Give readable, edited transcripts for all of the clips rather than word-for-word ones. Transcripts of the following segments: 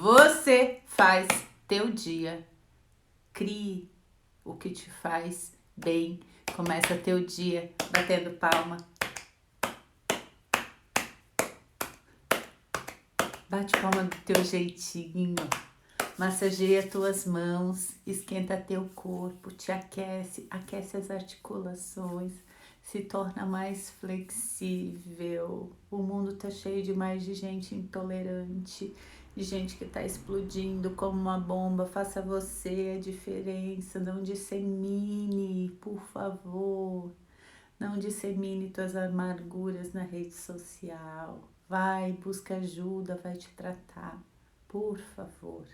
Você faz teu dia. Crie o que te faz bem. Começa teu dia batendo palma. Bate palma do teu jeitinho. Massageia tuas mãos, esquenta teu corpo, te aquece, aquece as articulações, se torna mais flexível. O mundo tá cheio demais de gente intolerante, de gente que tá explodindo como uma bomba. Faça você a diferença, não dissemine, por favor. Não dissemine tuas amarguras na rede social. Vai, busca ajuda, vai te tratar, por favor.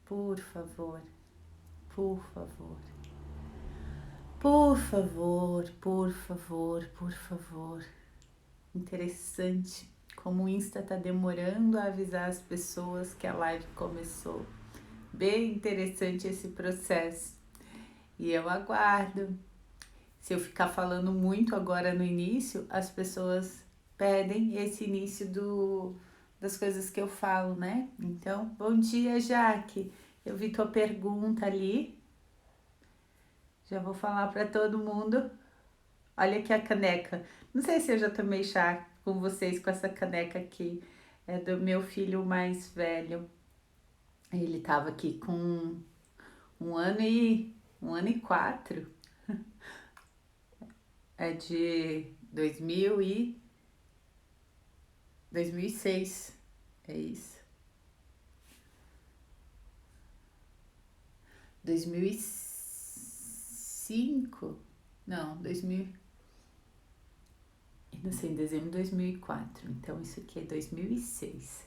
Por favor, por favor, por favor, por favor, por favor. Interessante como o Insta tá demorando a avisar as pessoas que a live começou. Bem interessante esse processo. E eu aguardo. Se eu ficar falando muito agora no início, as pessoas pedem esse início das coisas que eu falo, né? Então, bom dia, Jaque. Eu vi tua pergunta ali. Já vou falar para todo mundo. Olha aqui a caneca. Não sei se eu já tomei chá com vocês com essa caneca aqui. É do meu filho mais velho. Ele tava aqui com um ano e 4. É de 2006. É isso. 2005? Não, 2000. Eu nasci em dezembro de 2004, então isso aqui é 2006.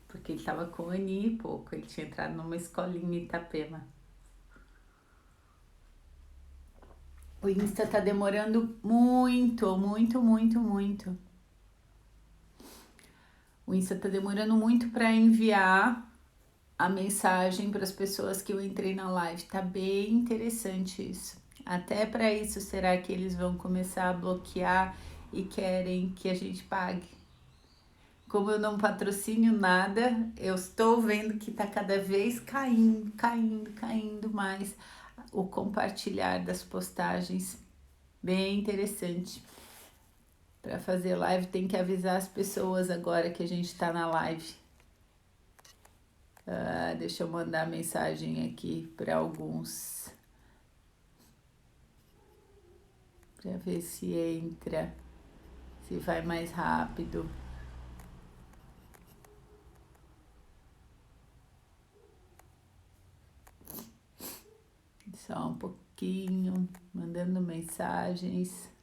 Porque ele tava com um aninho e pouco, ele tinha entrado numa escolinha em Itapema. O Insta tá demorando muito, muito, muito, muito. O Insta tá demorando muito para enviar a mensagem para as pessoas que eu entrei na live. Tá bem interessante isso. Até para isso, será que eles vão começar a bloquear e querem que a gente pague? Como eu não patrocino nada, eu estou vendo que tá cada vez caindo mais o compartilhar das postagens. Bem interessante. Para fazer live tem que avisar as pessoas agora que a gente tá na live. Deixa eu mandar mensagem aqui para alguns. Para ver se entra, se vai mais rápido. Só um pouquinho, mandando mensagens.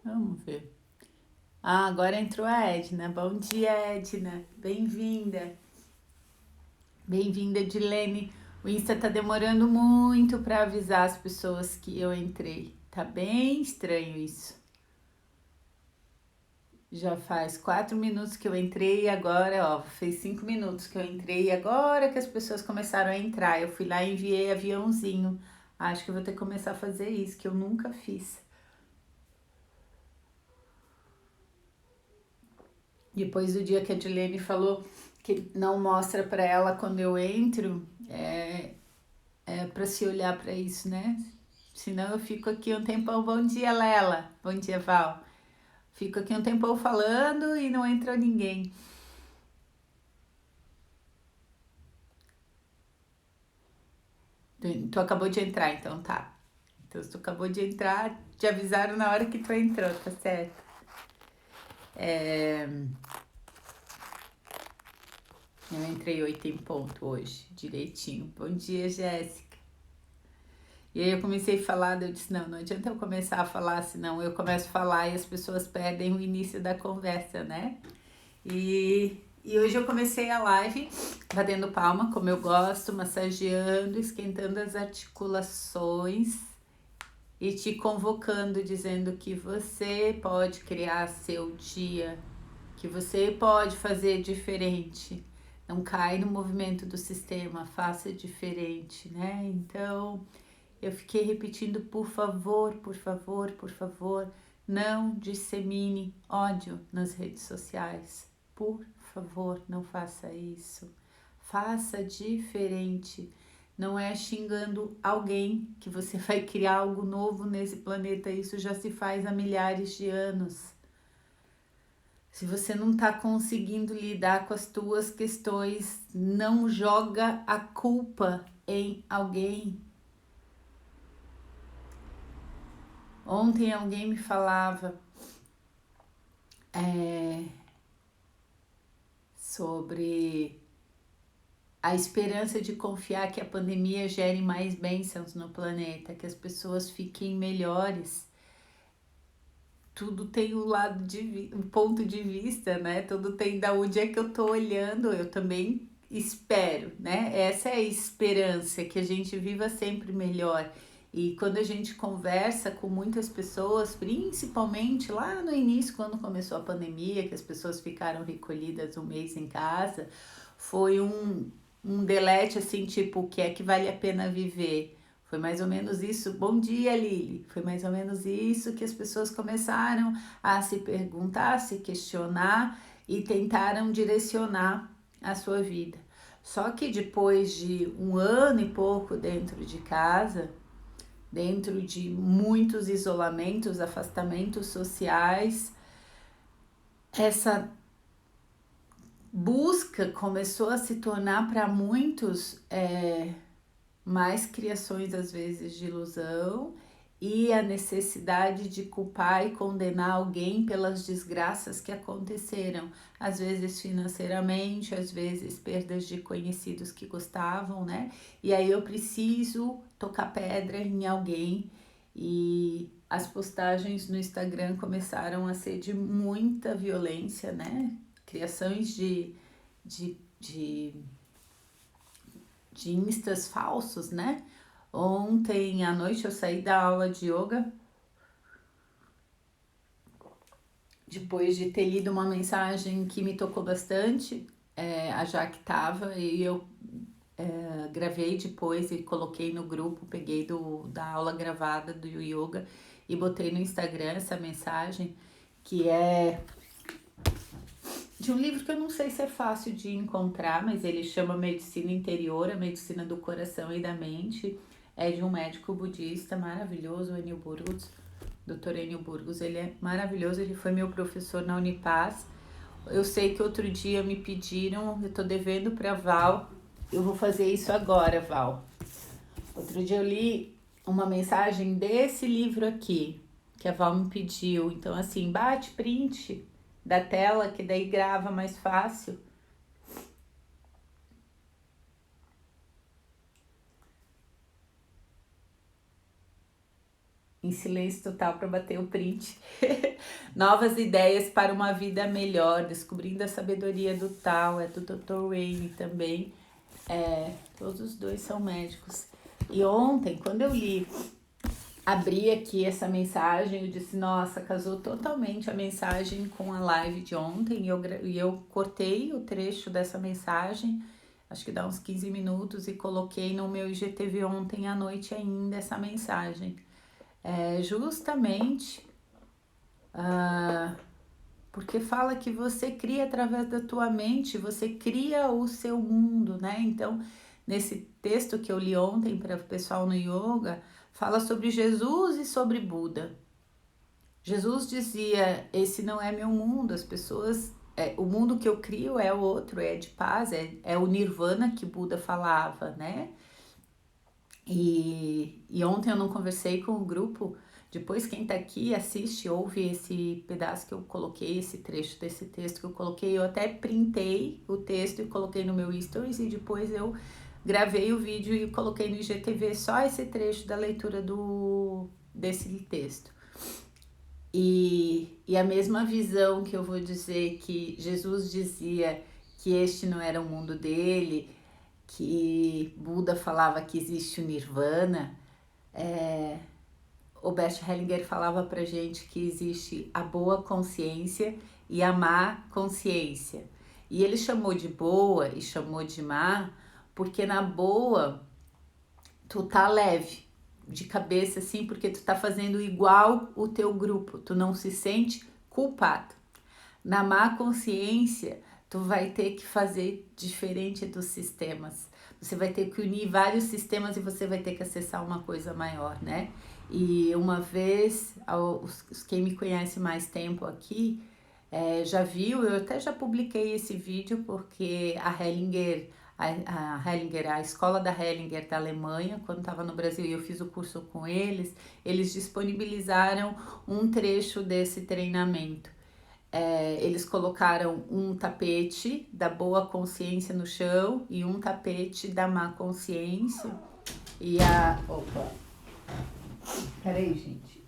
Vamos ver. Agora entrou a Edna. Bom dia, Edna. Bem-vinda. Bem-vinda, Edilene. O Insta tá demorando muito para avisar as pessoas que eu entrei. Tá bem estranho isso. Já faz 4 minutos que eu entrei e agora, ó, fez 5 minutos que eu entrei e agora que as pessoas começaram a entrar. Eu fui lá e enviei aviãozinho. Acho que eu vou ter que começar a fazer isso, que eu nunca fiz. Depois do dia que a Dilene falou que não mostra para ela quando eu entro, é para se olhar para isso, né? Senão eu fico aqui um tempão. Bom dia, Lela. Bom dia, Val. Fico aqui um tempão falando e não entra ninguém. Tu acabou de entrar, então tá. Então, se tu acabou de entrar, te avisaram na hora que tu entrou, tá certo? Eu entrei 8 em ponto hoje, direitinho. Bom dia, Jéssica. E aí eu comecei a falar, eu disse, não adianta eu começar a falar, senão eu começo a falar e as pessoas perdem o início da conversa, né? E E hoje eu comecei a live batendo palma, como eu gosto, massageando, esquentando as articulações e te convocando, dizendo que você pode criar seu dia, que você pode fazer diferente. Não cai no movimento do sistema, faça diferente, né? Então, eu fiquei repetindo, por favor, por favor, por favor, não dissemine ódio nas redes sociais. Por favor, não faça isso. Faça diferente. Não é xingando alguém que você vai criar algo novo nesse planeta. Isso já se faz há milhares de anos. Se você não está conseguindo lidar com as tuas questões, não joga a culpa em alguém. Ontem alguém me falava sobre a esperança de confiar que a pandemia gere mais bênçãos no planeta, que as pessoas fiquem melhores. Tudo tem um lado um ponto de vista, né? Tudo tem da onde é que eu tô olhando. Eu também espero, né? Essa é a esperança, que a gente viva sempre melhor. E quando a gente conversa com muitas pessoas, principalmente lá no início, quando começou a pandemia, que as pessoas ficaram recolhidas um mês em casa, foi um delete assim, tipo, o que é que vale a pena viver? Foi mais ou menos isso. Bom dia, Lili. Foi mais ou menos isso que as pessoas começaram a se perguntar, a se questionar e tentaram direcionar a sua vida. Só que depois de um ano e pouco dentro de casa, dentro de muitos isolamentos, afastamentos sociais, essa busca começou a se tornar para muitos mais criações às vezes de ilusão e a necessidade de culpar e condenar alguém pelas desgraças que aconteceram, às vezes financeiramente, às vezes perdas de conhecidos que gostavam, né? E aí eu preciso tocar pedra em alguém, e as postagens no Instagram começaram a ser de muita violência, né? Criações de, de de instas falsos, né? Ontem à noite eu saí da aula de yoga depois de ter lido uma mensagem que me tocou bastante, a Jaque tava, e eu gravei depois e coloquei no grupo, peguei da aula gravada do yoga e botei no Instagram essa mensagem, que é de um livro que eu não sei se é fácil de encontrar, mas ele chama Medicina Interior, a Medicina do Coração e da Mente. É de um médico budista maravilhoso, o Enil Burgos, Dr. Enil Burgos. Ele é maravilhoso, ele foi meu professor na Unipaz. Eu sei que outro dia me pediram, eu tô devendo para Val, eu vou fazer isso agora, Val. Outro dia eu li uma mensagem desse livro aqui, que a Val me pediu. Então, assim, bate print da tela, que daí grava mais fácil. Em silêncio total para bater o print. Novas ideias para uma vida melhor, descobrindo a sabedoria do Tao, é do Dr. Wayne também. Todos os dois são médicos. E ontem, quando eu abri aqui essa mensagem, eu disse, nossa, casou totalmente a mensagem com a live de ontem, e eu cortei o trecho dessa mensagem, acho que dá uns 15 minutos, e coloquei no meu IGTV ontem à noite ainda essa mensagem. Justamente porque fala que você cria através da tua mente, você cria o seu mundo, né? Então, nesse texto que eu li ontem para o pessoal no yoga, fala sobre Jesus e sobre Buda. Jesus dizia, esse não é meu mundo, as pessoas, o mundo que eu crio é outro, é de paz, é o nirvana que Buda falava, né? E ontem eu não conversei com o grupo, depois quem tá aqui assiste, ouve esse pedaço que eu coloquei, esse trecho desse texto que eu coloquei, eu até printei o texto e coloquei no meu stories, e depois eu gravei o vídeo e coloquei no IGTV só esse trecho da leitura desse texto. E a mesma visão que eu vou dizer que Jesus dizia que este não era o mundo dele, que Buda falava que existe o Nirvana, o Bert Hellinger falava pra gente que existe a boa consciência e a má consciência. E ele chamou de boa e chamou de má, porque na boa tu tá leve, de cabeça assim, porque tu tá fazendo igual o teu grupo, tu não se sente culpado. Na má consciência, tu vai ter que fazer diferente dos sistemas. Você vai ter que unir vários sistemas e você vai ter que acessar uma coisa maior, né? E uma vez, quem me conhece mais tempo aqui, já viu, eu até já publiquei esse vídeo, porque a Hellinger, a escola da Hellinger da Alemanha, quando estava no Brasil e eu fiz o curso com eles disponibilizaram um trecho desse treinamento. Eles colocaram um tapete da boa consciência no chão e um tapete da má consciência. E Opa! Peraí, gente.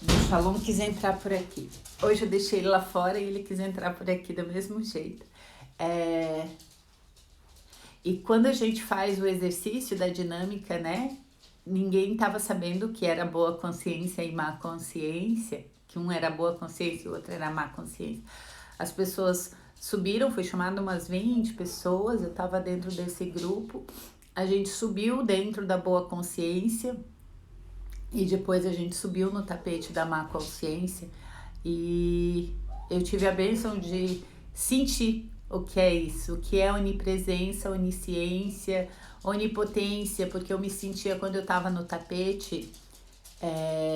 O Shalom quis entrar por aqui. Hoje eu deixei ele lá fora e ele quis entrar por aqui do mesmo jeito. E quando a gente faz o exercício da dinâmica, né? Ninguém estava sabendo que era boa consciência e má consciência, que um era boa consciência e o outro era má consciência. As pessoas subiram, foi chamado umas 20 pessoas, eu estava dentro desse grupo. A gente subiu dentro da boa consciência e depois a gente subiu no tapete da má consciência e eu tive a bênção de sentir o que é isso, o que é onipresença, onisciência, onipotência, porque eu me sentia quando eu estava no tapete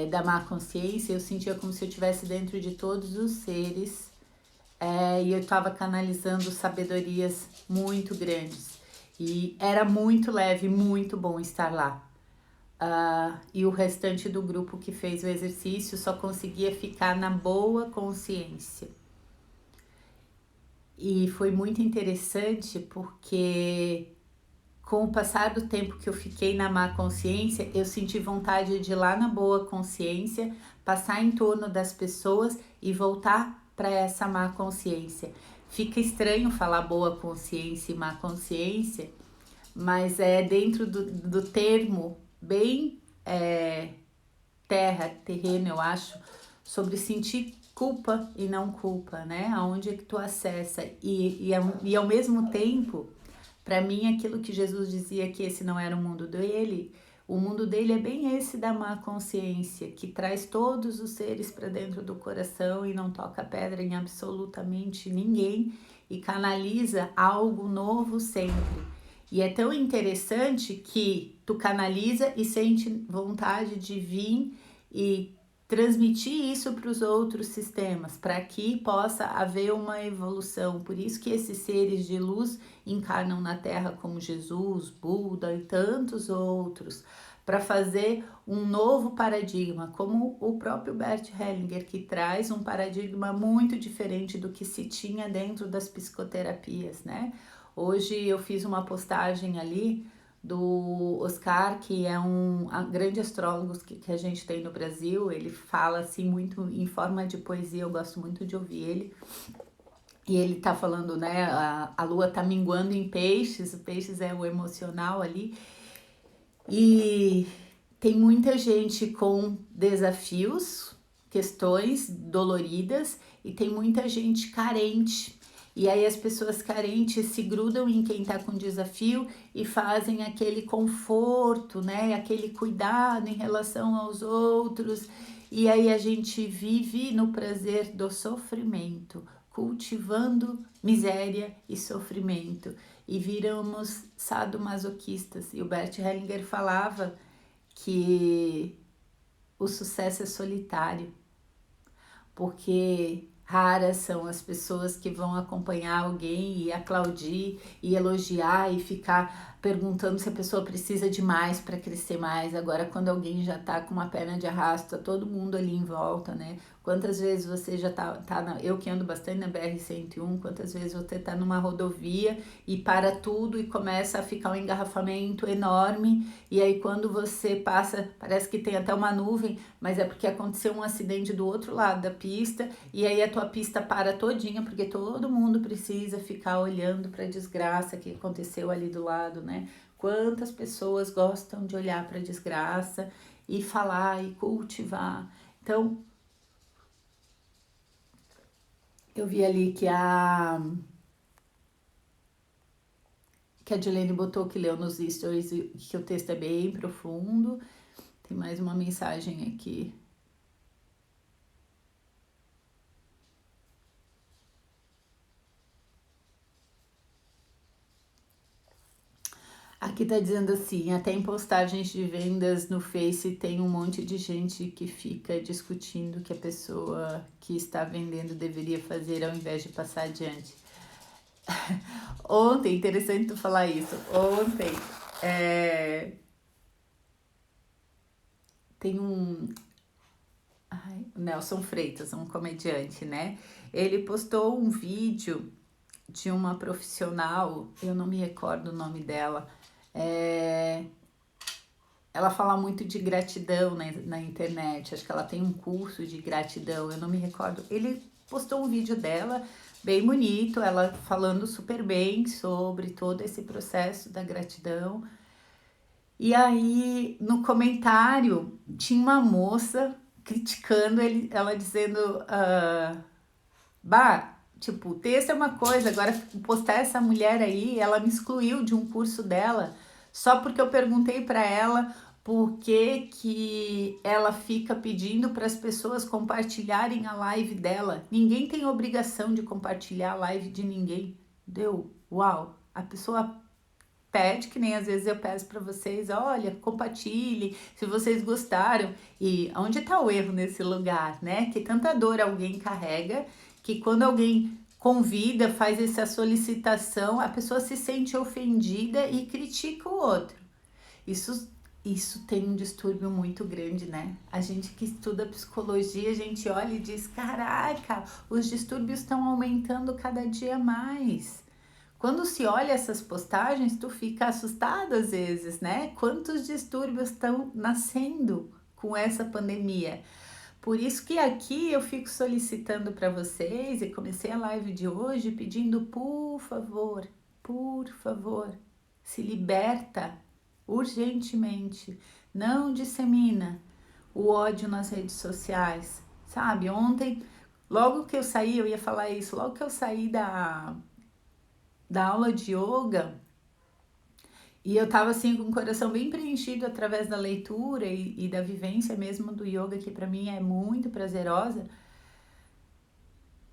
da má consciência, eu sentia como se eu estivesse dentro de todos os seres e eu estava canalizando sabedorias muito grandes e era muito leve, muito bom estar lá. E o restante do grupo que fez o exercício só conseguia ficar na boa consciência. E foi muito interessante porque com o passar do tempo que eu fiquei na má consciência, eu senti vontade de ir lá na boa consciência, passar em torno das pessoas e voltar para essa má consciência. Fica estranho falar boa consciência e má consciência, mas é dentro do termo bem terreno, eu acho, sobre sentir culpa e não culpa, né? Aonde é que tu acessa e ao mesmo tempo, para mim, aquilo que Jesus dizia que esse não era o mundo dele, o mundo dele é bem esse da má consciência, que traz todos os seres para dentro do coração e não toca pedra em absolutamente ninguém e canaliza algo novo sempre. E é tão interessante que tu canaliza e sente vontade de vir e transmitir isso para os outros sistemas, para que possa haver uma evolução. Por isso que esses seres de luz encarnam na Terra como Jesus, Buda e tantos outros, para fazer um novo paradigma, como o próprio Bert Hellinger, que traz um paradigma muito diferente do que se tinha dentro das psicoterapias, né? Hoje eu fiz uma postagem ali do Oscar, que é um grande astrólogo que a gente tem no Brasil. Ele fala assim muito em forma de poesia, eu gosto muito de ouvir ele. E ele tá falando, né, a lua tá minguando em peixes, o peixes é o emocional ali. E tem muita gente com desafios, questões doloridas, e tem muita gente carente. E aí as pessoas carentes se grudam em quem está com desafio e fazem aquele conforto, né? Aquele cuidado em relação aos outros. E aí a gente vive no prazer do sofrimento, cultivando miséria e sofrimento. E viramos sadomasoquistas. E o Bert Hellinger falava que o sucesso é solitário, porque raras são as pessoas que vão acompanhar alguém e aplaudir e elogiar e ficar perguntando se a pessoa precisa de mais para crescer mais. Agora, quando alguém já tá com uma perna de arrasto, tá todo mundo ali em volta, né? Quantas vezes você já eu que ando bastante na BR-101, quantas vezes você tá numa rodovia e para tudo e começa a ficar um engarrafamento enorme, e aí quando você passa, parece que tem até uma nuvem, mas é porque aconteceu um acidente do outro lado da pista, e aí a tua momento a pista para todinha, porque todo mundo precisa ficar olhando para a desgraça que aconteceu ali do lado, né? Quantas pessoas gostam de olhar para a desgraça e falar e cultivar. Então, eu vi ali que a Dilene botou, que leu nos stories, que o texto é bem profundo. Tem mais uma mensagem aqui. Aqui tá dizendo assim, até em postagens de vendas no Face tem um monte de gente que fica discutindo que a pessoa que está vendendo deveria fazer ao invés de passar adiante. Ontem, interessante tu falar isso, ontem tem o Nelson Freitas, um comediante, né? Ele postou um vídeo de uma profissional, eu não me recordo o nome dela, ela fala muito de gratidão na internet, acho que ela tem um curso de gratidão, eu não me recordo. Ele postou um vídeo dela, bem bonito, ela falando super bem sobre todo esse processo da gratidão. E aí, no comentário, tinha uma moça criticando ela dizendo, bah, tipo, o texto é uma coisa, agora postar essa mulher aí, ela me excluiu de um curso dela, só porque eu perguntei para ela por que ela fica pedindo para as pessoas compartilharem a live dela. Ninguém tem obrigação de compartilhar a live de ninguém. Deu? Uau! A pessoa pede, que nem às vezes eu peço para vocês, olha, compartilhe, se vocês gostaram. E onde está o erro nesse lugar, né? Que tanta dor alguém carrega, que quando alguém convida, faz essa solicitação, a pessoa se sente ofendida e critica o outro. Isso tem um distúrbio muito grande, né? A gente que estuda psicologia, a gente olha e diz, caraca, os distúrbios estão aumentando cada dia mais. Quando se olha essas postagens, tu fica assustado às vezes, né? Quantos distúrbios estão nascendo com essa pandemia? Por isso que aqui eu fico solicitando para vocês, e comecei a live de hoje pedindo, por favor, se liberta urgentemente, não dissemina o ódio nas redes sociais, sabe? Ontem, logo que eu saí, eu ia falar isso, logo que eu saí da aula de yoga, e eu tava assim com o coração bem preenchido através da leitura e da vivência mesmo do yoga, que para mim é muito prazerosa.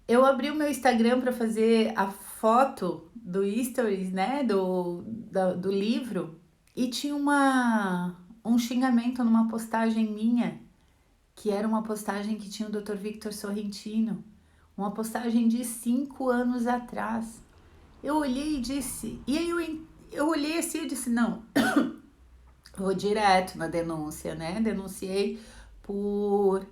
Eu abri o meu Instagram para fazer a foto do stories, né, do livro, e tinha um xingamento numa postagem minha, que era uma postagem que tinha o Dr. Victor Sorrentino, uma postagem de 5 anos atrás. Eu olhei e disse, e aí eu olhei assim e disse, não, vou direto na denúncia, né? Denunciei por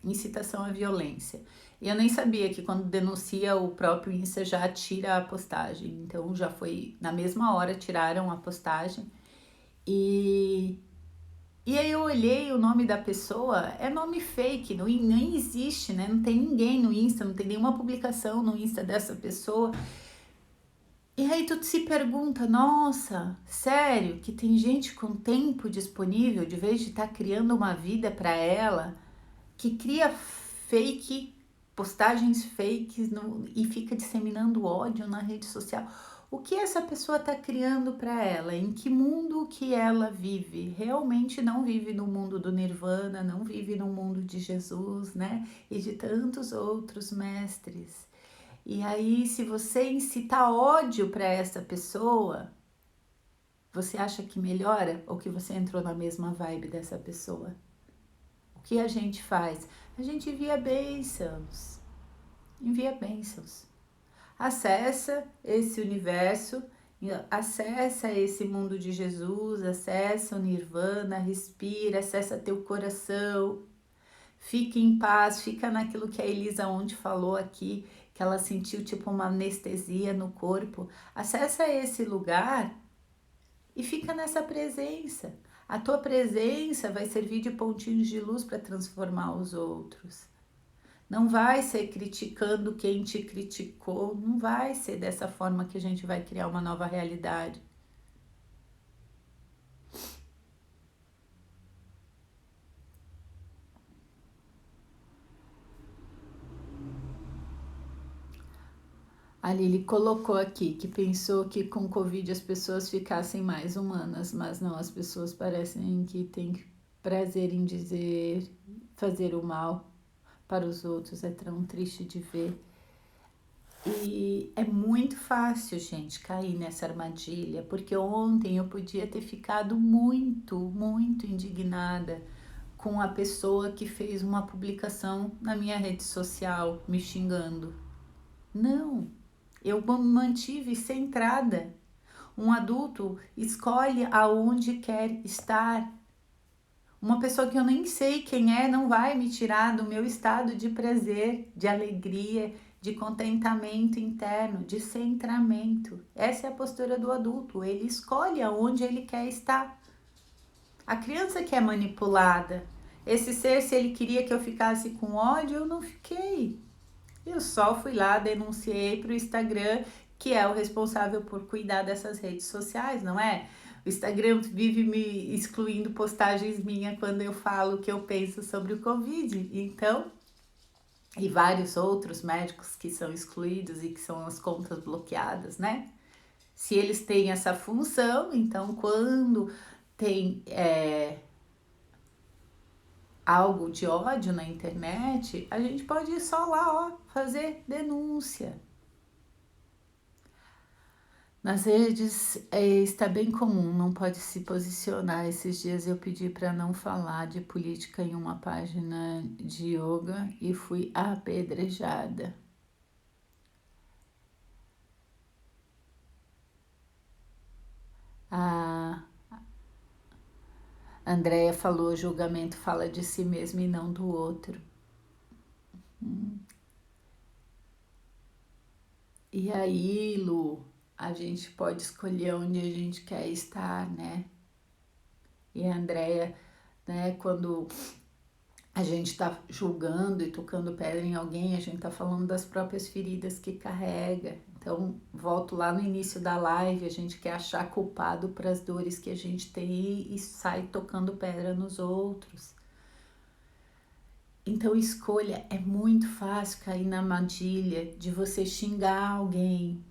incitação à violência. E eu nem sabia que quando denuncia o próprio Insta já tira a postagem. Então já foi, na mesma hora tiraram a postagem. E aí eu olhei o nome da pessoa, é nome fake, nem existe, né? Não tem ninguém no Insta, não tem nenhuma publicação no Insta dessa pessoa. E aí tu se pergunta, nossa, sério, que tem gente com tempo disponível, de vez de estar criando uma vida para ela, que cria postagens fakes e fica disseminando ódio na rede social. O que essa pessoa está criando para ela? Em que mundo que ela vive? Realmente não vive no mundo do Nirvana, não vive no mundo de Jesus, né? E de tantos outros mestres. E aí, se você incitar ódio para essa pessoa, você acha que melhora ou que você entrou na mesma vibe dessa pessoa? O que a gente faz? A gente envia bênçãos. Acessa esse universo, acessa esse mundo de Jesus, acessa o Nirvana, respira, acessa teu coração. Fique em paz, fica naquilo que a Elisa ontem falou aqui, que ela sentiu tipo uma anestesia no corpo. Acessa esse lugar e fica nessa presença. A tua presença vai servir de pontinhos de luz para transformar os outros. Não vai ser criticando quem te criticou, não vai ser dessa forma que a gente vai criar uma nova realidade. A Lili colocou aqui que pensou que com Covid as pessoas ficassem mais humanas, mas não, as pessoas parecem que têm prazer em dizer, fazer o mal para os outros, é tão triste de ver. E é muito fácil, gente, cair nessa armadilha, porque ontem eu podia ter ficado muito indignada com a pessoa que fez uma publicação na minha rede social me xingando. Não, eu me mantive centrada. Um adulto escolhe aonde quer estar. Uma pessoa que eu nem sei quem é não vai me tirar do meu estado de prazer, de alegria, de contentamento interno, de centramento. Essa é a postura do adulto. Ele escolhe aonde ele quer estar. A criança que é manipulada. Esse ser, se ele queria que eu ficasse com ódio, eu não fiquei. Eu só fui lá, denunciei para o Instagram, que é o responsável por cuidar dessas redes sociais, não é? O Instagram vive me excluindo postagens minhas quando eu falo o que eu penso sobre o Covid. Então, e vários outros médicos que são excluídos e que são as contas bloqueadas, né? Se eles têm essa função, então quando tem algo de ódio na internet, a gente pode ir só lá, ó, fazer denúncia. Nas redes está bem comum, não pode se posicionar. Esses dias eu pedi para não falar de política em uma página de yoga e fui apedrejada. A Andrea falou, julgamento fala de si mesmo e não do outro. E aí, Lu, a gente pode escolher onde a gente quer estar, né? E a Andrea, né, quando a gente está julgando e tocando pedra em alguém, a gente está falando das próprias feridas que carrega. Então, volto lá no início da live, a gente quer achar culpado para as dores que a gente tem e sai tocando pedra nos outros. Então, escolha, é muito fácil cair na armadilha de você xingar alguém,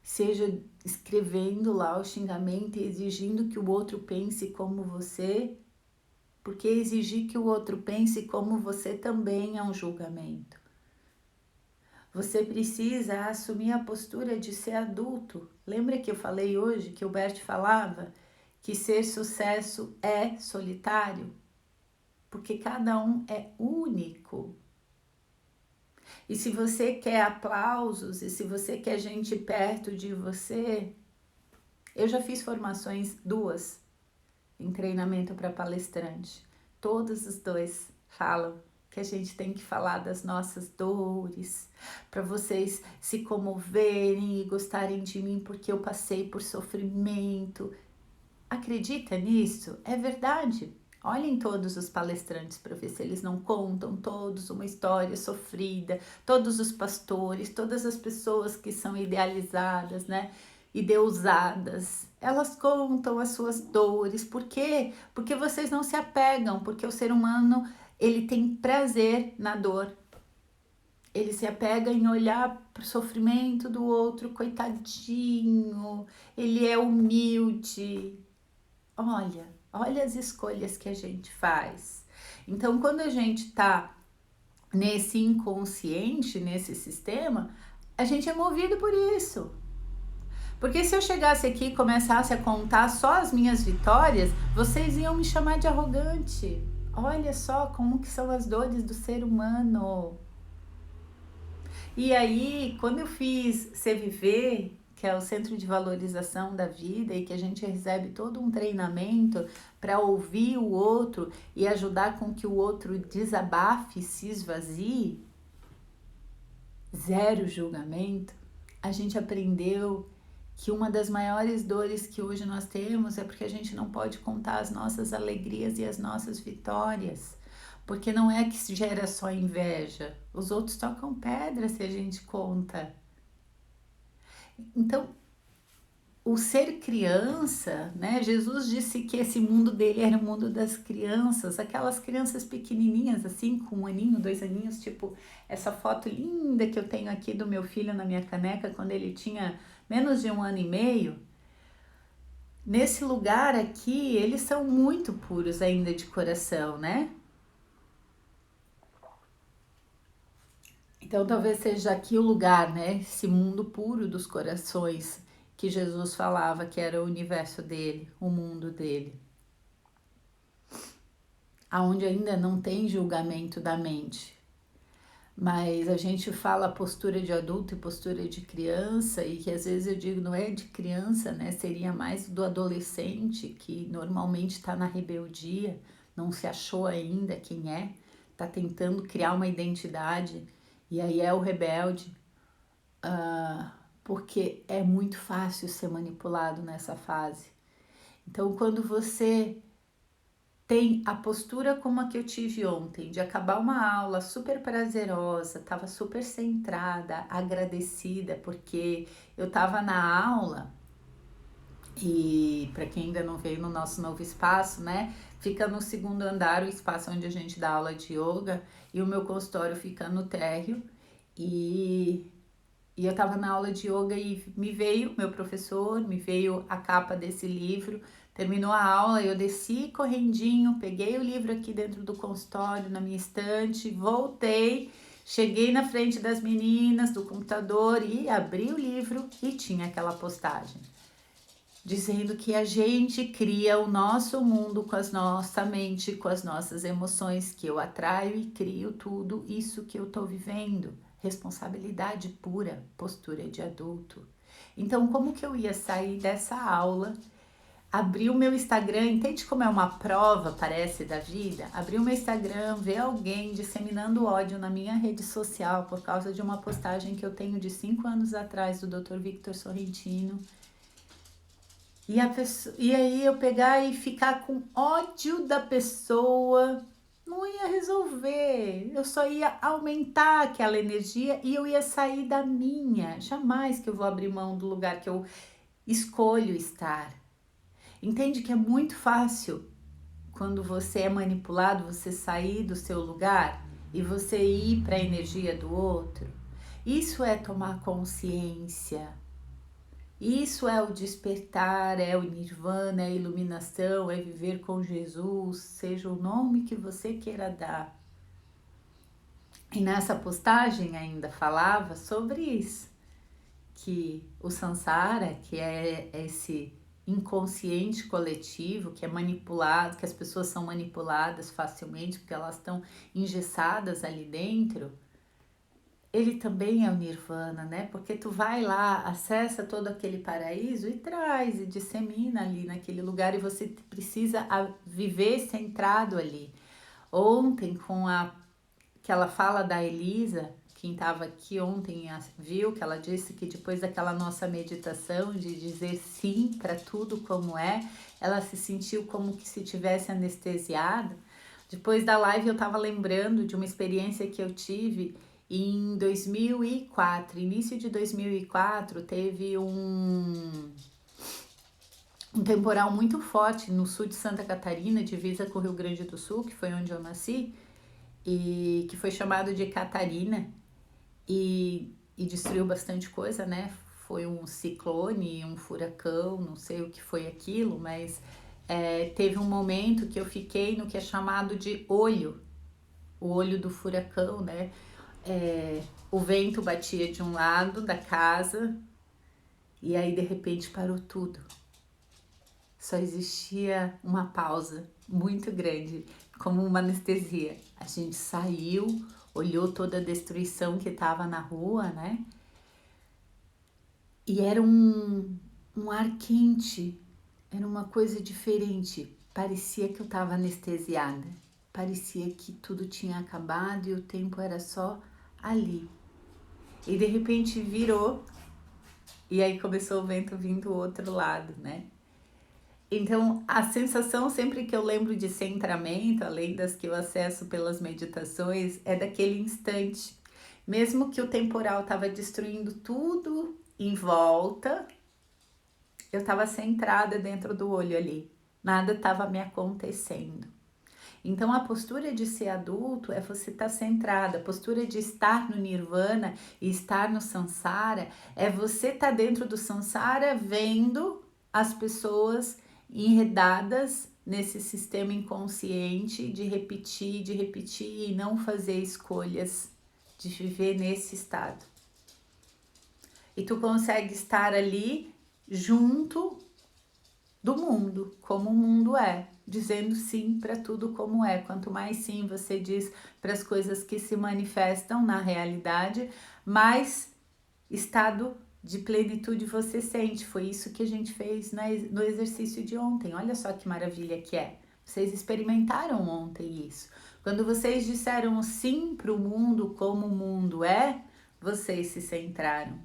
seja escrevendo lá o xingamento e exigindo que o outro pense como você, porque exigir que o outro pense como você também é um julgamento. Você precisa assumir a postura de ser adulto. Lembra que eu falei hoje, que o Bert falava, que ser sucesso é solitário? Porque cada um é único. E se você quer aplausos, e se você quer gente perto de você, eu já fiz formações 2 em treinamento para palestrante. Todos os 2 falam que a gente tem que falar das nossas dores, para vocês se comoverem e gostarem de mim porque eu passei por sofrimento. Acredita nisso? É verdade. Olhem todos os palestrantes para ver se eles não contam todos uma história sofrida, todos os pastores, todas as pessoas que são idealizadas, né? Ideusadas. Elas contam as suas dores. Por quê? Porque vocês não se apegam, porque o ser humano, ele tem prazer na dor. Ele se apega em olhar para o sofrimento do outro, coitadinho, ele é humilde. Olha as escolhas que a gente faz. Então, quando a gente tá nesse inconsciente, nesse sistema, a gente é movido por isso. Porque se eu chegasse aqui e começasse a contar só as minhas vitórias, vocês iam me chamar de arrogante. Olha só como que são as dores do ser humano. E aí, quando eu fiz Ser Viver, que é o Centro de Valorização da Vida, e que a gente recebe todo um treinamento para ouvir o outro e ajudar com que o outro desabafe, se esvazie, zero julgamento, a gente aprendeu que uma das maiores dores que hoje nós temos é porque a gente não pode contar as nossas alegrias e as nossas vitórias. Porque não é que gera só inveja. Os outros tocam pedra se a gente conta. Então, o ser criança, né? Jesus disse que esse mundo dele era o mundo das crianças, aquelas crianças pequenininhas, assim, com 1 aninho, 2 aninhos, tipo essa foto linda que eu tenho aqui do meu filho na minha caneca, quando ele tinha menos de 1 ano e meio. Nesse lugar aqui, eles são muito puros ainda de coração, né? Então, talvez seja aqui o lugar, né? Esse mundo puro dos corações que Jesus falava que era o universo dele, o mundo dele, aonde ainda não tem julgamento da mente. Mas a gente fala postura de adulto e postura de criança, e que às vezes eu digo não é de criança, né? Seria mais do adolescente, que normalmente está na rebeldia, não se achou ainda quem é, está tentando criar uma identidade, e aí é o rebelde. Porque é muito fácil ser manipulado nessa fase. Então, quando você tem a postura como a que eu tive ontem, de acabar uma aula super prazerosa, estava super centrada, agradecida, porque eu estava na aula e, para quem ainda não veio no nosso novo espaço, né, fica no 2º andar, o espaço onde a gente dá aula de yoga, e o meu consultório fica no térreo, e eu estava na aula de yoga e me veio meu professor, me veio a capa desse livro, terminou a aula, eu desci correndinho, peguei o livro aqui dentro do consultório, na minha estante, voltei, cheguei na frente das meninas do computador e abri o livro e tinha aquela postagem, dizendo que a gente cria o nosso mundo com a nossa mente, com as nossas emoções, que eu atraio e crio tudo isso que eu tô vivendo. Responsabilidade pura, postura de adulto. Então, como que eu ia sair dessa aula, abrir o meu Instagram, entende como é uma prova, parece, da vida? Abrir o meu Instagram, ver alguém disseminando ódio na minha rede social por causa de uma postagem que eu tenho de 5 anos atrás do Dr. Victor Sorrentino. E aí eu pegar e ficar com ódio da pessoa, não ia resolver. Eu só ia aumentar aquela energia e eu ia sair da minha. Jamais que eu vou abrir mão do lugar que eu escolho estar. Entende que é muito fácil quando você é manipulado, você sair do seu lugar e você ir para a energia do outro. Isso é tomar consciência. Isso é o despertar, é o nirvana, é a iluminação, é viver com Jesus, seja o nome que você queira dar. E nessa postagem ainda falava sobre isso, que o samsara, que é esse inconsciente coletivo, que é manipulado, que as pessoas são manipuladas facilmente porque elas estão engessadas ali dentro, ele também é o nirvana, né? Porque tu vai lá, acessa todo aquele paraíso e traz e dissemina ali naquele lugar e você precisa viver centrado ali. Ontem, com aquela fala da Elisa, quem estava aqui ontem viu que ela disse que depois daquela nossa meditação de dizer sim para tudo como é, ela se sentiu como que se tivesse anestesiada. Depois da live eu estava lembrando de uma experiência que eu tive em 2004, início de 2004, teve um temporal muito forte no sul de Santa Catarina, divisa com o Rio Grande do Sul, que foi onde eu nasci, e que foi chamado de Catarina, e destruiu bastante coisa, né? Foi um ciclone, um furacão, não sei o que foi aquilo, mas teve um momento que eu fiquei no que é chamado de olho, o olho do furacão, né? O vento batia de um lado da casa e aí de repente parou tudo. Só existia uma pausa muito grande, como uma anestesia. A gente saiu, olhou toda a destruição que estava na rua, né? E era um ar quente, era uma coisa diferente. Parecia que eu estava anestesiada. Parecia que tudo tinha acabado e o tempo era só ali. E de repente virou e aí começou o vento vindo do outro lado, né? Então, a sensação sempre que eu lembro de centramento, além das que eu acesso pelas meditações, é daquele instante. Mesmo que o temporal estava destruindo tudo em volta, eu estava centrada dentro do olho ali. Nada estava me acontecendo. Então, a postura de ser adulto é você estar centrada. A postura de estar no nirvana e estar no samsara é você estar dentro do samsara vendo as pessoas enredadas nesse sistema inconsciente de repetir e não fazer escolhas, de viver nesse estado. E tu consegue estar ali junto do mundo, como o mundo é, dizendo sim para tudo como é. Quanto mais sim você diz para as coisas que se manifestam na realidade, mais estado de plenitude você sente. Foi isso que a gente fez no exercício de ontem. Olha só que maravilha que é. Vocês experimentaram ontem isso. Quando vocês disseram sim para o mundo como o mundo é, vocês se centraram.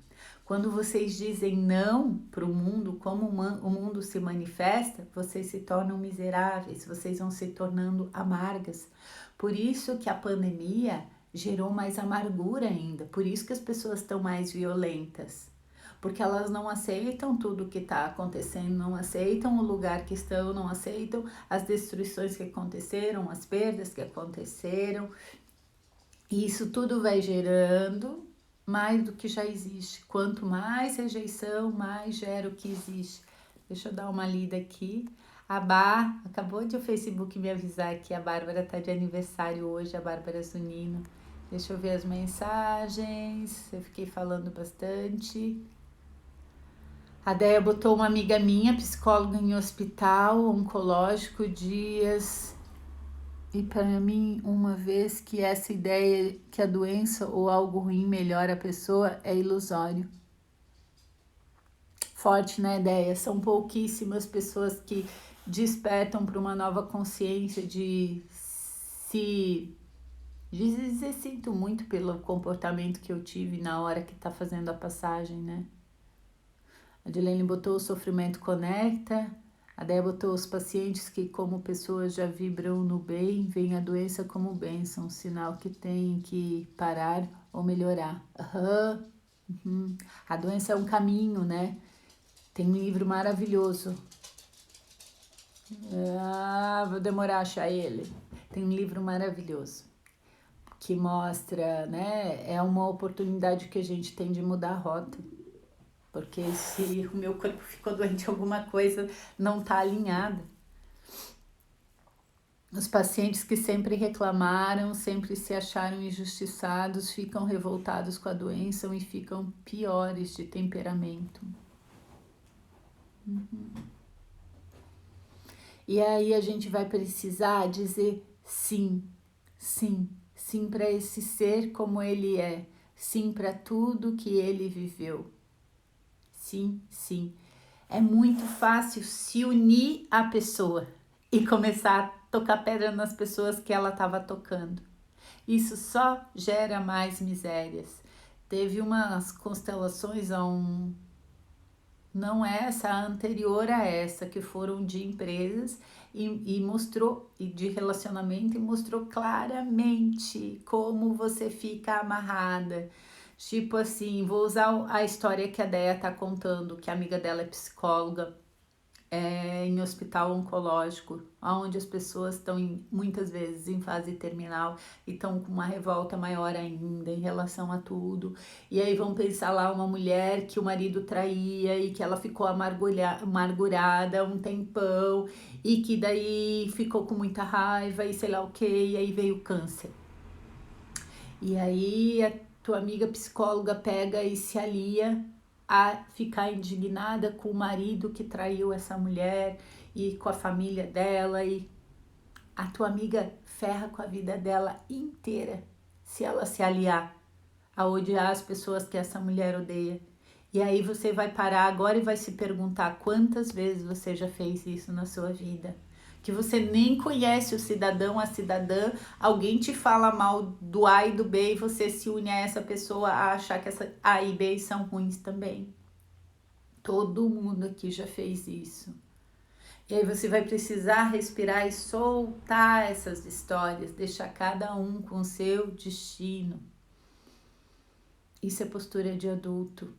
Quando vocês dizem não para o mundo, como o mundo se manifesta, vocês se tornam miseráveis, vocês vão se tornando amargas. Por isso que a pandemia gerou mais amargura ainda, por isso que as pessoas estão mais violentas. Porque elas não aceitam tudo o que está acontecendo, não aceitam o lugar que estão, não aceitam as destruições que aconteceram, as perdas que aconteceram. E isso tudo vai gerando mais do que já existe. Quanto mais rejeição, mais gera o que existe. Deixa eu dar uma lida aqui. Acabou de o Facebook me avisar que a Bárbara tá de aniversário hoje, a Bárbara Zunino. Deixa eu ver as mensagens. Eu fiquei falando bastante. A Deia botou uma amiga minha, psicóloga em hospital oncológico, dias. E para mim, uma vez que essa ideia que a doença ou algo ruim melhora a pessoa é ilusório. Forte, né, ideia? São pouquíssimas pessoas que despertam para uma nova consciência de se... Dizer sinto muito pelo comportamento que eu tive na hora que tá fazendo a passagem, né? A Dilene botou o sofrimento conecta. A Déia botou os pacientes que, como pessoas já vibram no bem, veem a doença como bênção, um sinal que tem que parar ou melhorar. Uhum. A doença é um caminho, né? Tem um livro maravilhoso. Vou demorar a achar ele. Tem um livro maravilhoso que mostra, né? É uma oportunidade que a gente tem de mudar a rota. Porque se o meu corpo ficou doente, alguma coisa não está alinhada. Os pacientes que sempre reclamaram, sempre se acharam injustiçados, ficam revoltados com a doença e ficam piores de temperamento. E aí a gente vai precisar dizer sim, sim, sim para esse ser como ele é, sim para tudo que ele viveu. Sim, sim. É muito fácil se unir à pessoa e começar a tocar pedra nas pessoas que ela estava tocando. Isso só gera mais misérias. Teve umas constelações não essa, a anterior a essa, que foram de empresas e mostrou, e de relacionamento, e mostrou claramente como você fica amarrada. Tipo assim, vou usar a história que a Déia tá contando, que a amiga dela é psicóloga, em hospital oncológico, onde as pessoas estão muitas vezes em fase terminal e estão com uma revolta maior ainda em relação a tudo. E aí vão pensar lá uma mulher que o marido traía e que ela ficou amargurada um tempão e que daí ficou com muita raiva e sei lá o que, e aí veio o câncer. E aí a tua amiga psicóloga pega e se alia a ficar indignada com o marido que traiu essa mulher e com a família dela, e a tua amiga ferra com a vida dela inteira se ela se aliar a odiar as pessoas que essa mulher odeia. E aí você vai parar agora e vai se perguntar quantas vezes você já fez isso na sua vida. Que você nem conhece o cidadão, a cidadã, alguém te fala mal do A e do B e você se une a essa pessoa a achar que essa A e B são ruins também. Todo mundo aqui já fez isso. E aí você vai precisar respirar e soltar essas histórias, deixar cada um com o seu destino. Isso é postura de adulto.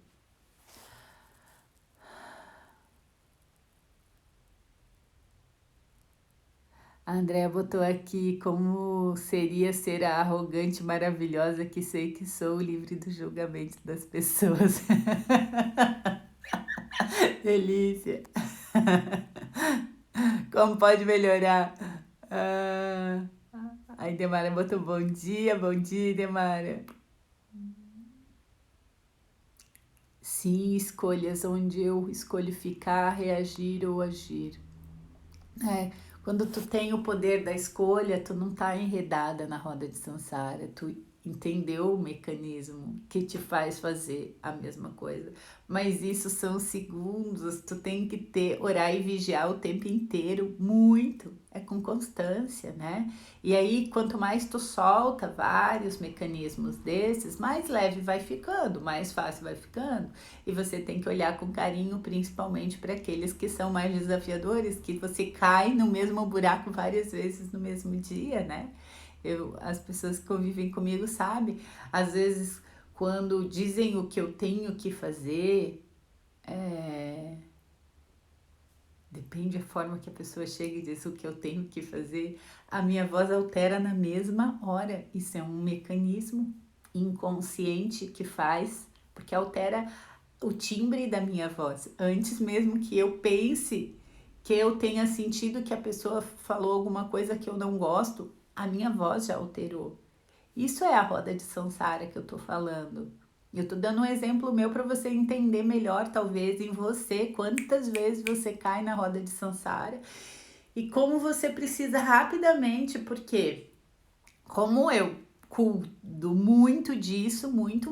A Andrea botou aqui como seria ser a arrogante maravilhosa que sei que sou, livre do julgamento das pessoas. Delícia. Como pode melhorar? Aí Demara botou bom dia, Demara. Sim, escolhas onde eu escolho ficar, reagir ou agir. Quando tu tem o poder da escolha, tu não tá enredada na roda de samsara, tu entendeu o mecanismo que te faz fazer a mesma coisa. Mas isso são segundos, tu tem que orar e vigiar o tempo inteiro, muito, é com constância, né? E aí, quanto mais tu solta vários mecanismos desses, mais leve vai ficando, mais fácil vai ficando. E você tem que olhar com carinho, principalmente para aqueles que são mais desafiadores, que você cai no mesmo buraco várias vezes no mesmo dia, né? As pessoas que convivem comigo sabem, às vezes quando dizem o que eu tenho que fazer, depende da forma que a pessoa chega e diz o que eu tenho que fazer, a minha voz altera na mesma hora. Isso é um mecanismo inconsciente que faz, porque altera o timbre da minha voz. Antes mesmo que eu pense que eu tenha sentido que a pessoa falou alguma coisa que eu não gosto, a minha voz já alterou. Isso é a roda de samsara que eu tô falando. Eu tô dando um exemplo meu para você entender melhor, talvez, em você, quantas vezes você cai na roda de samsara e como você precisa rapidamente, porque como eu cuido muito disso, muito,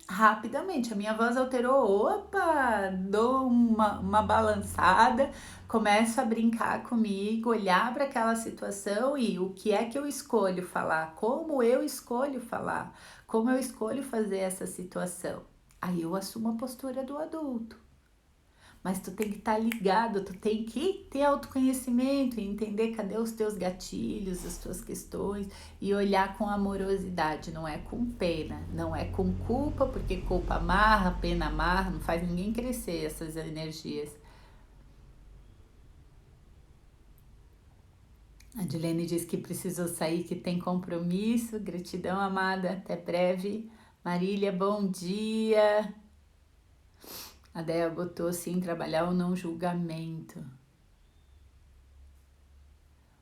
rapidamente. A minha voz alterou, opa, dou uma balançada, começo a brincar comigo, olhar para aquela situação e o que é que eu escolho falar, como eu escolho falar, como eu escolho fazer essa situação. Aí eu assumo a postura do adulto. Mas tu tem que estar ligado, tu tem que ter autoconhecimento e entender cadê os teus gatilhos, as tuas questões e olhar com amorosidade, não é com pena, não é com culpa, porque culpa amarra, pena amarra, não faz ninguém crescer essas energias. A Dilene diz que precisou sair, que tem compromisso. Gratidão, amada. Até breve. Marília, bom dia. A Dea botou assim, trabalhar o não julgamento.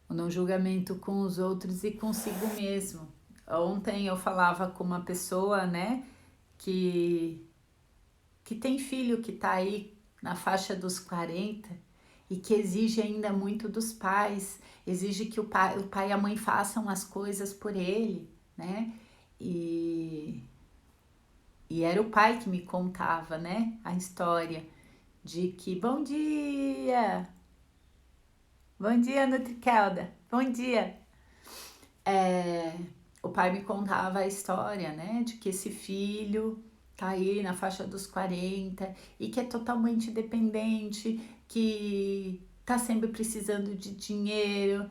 O não julgamento com os outros e consigo mesmo. Ontem eu falava com uma pessoa, né, que tem filho que tá aí na faixa dos 40 e que exige ainda muito dos pais, exige que o pai e a mãe façam as coisas por ele, né? E era o pai que me contava, né, a história de que bom dia, Nutrikelda, bom dia. O pai me contava a história, né, de que esse filho tá aí na faixa dos 40 e que é totalmente dependente, que tá sempre precisando de dinheiro.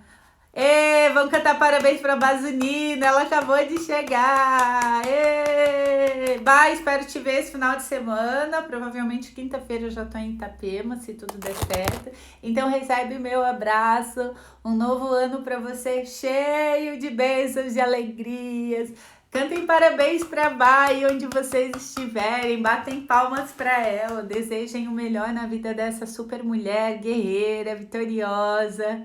Ê, vamos cantar parabéns pra Bazunina, ela acabou de chegar. Ê, espero te ver esse final de semana, provavelmente quinta-feira eu já tô em Itapema, se tudo der certo. Então recebe o meu abraço, um novo ano para você cheio de bênçãos, de alegrias. Cantem parabéns para Bai, onde vocês estiverem, batem palmas para ela, desejem o melhor na vida dessa super mulher, guerreira, vitoriosa,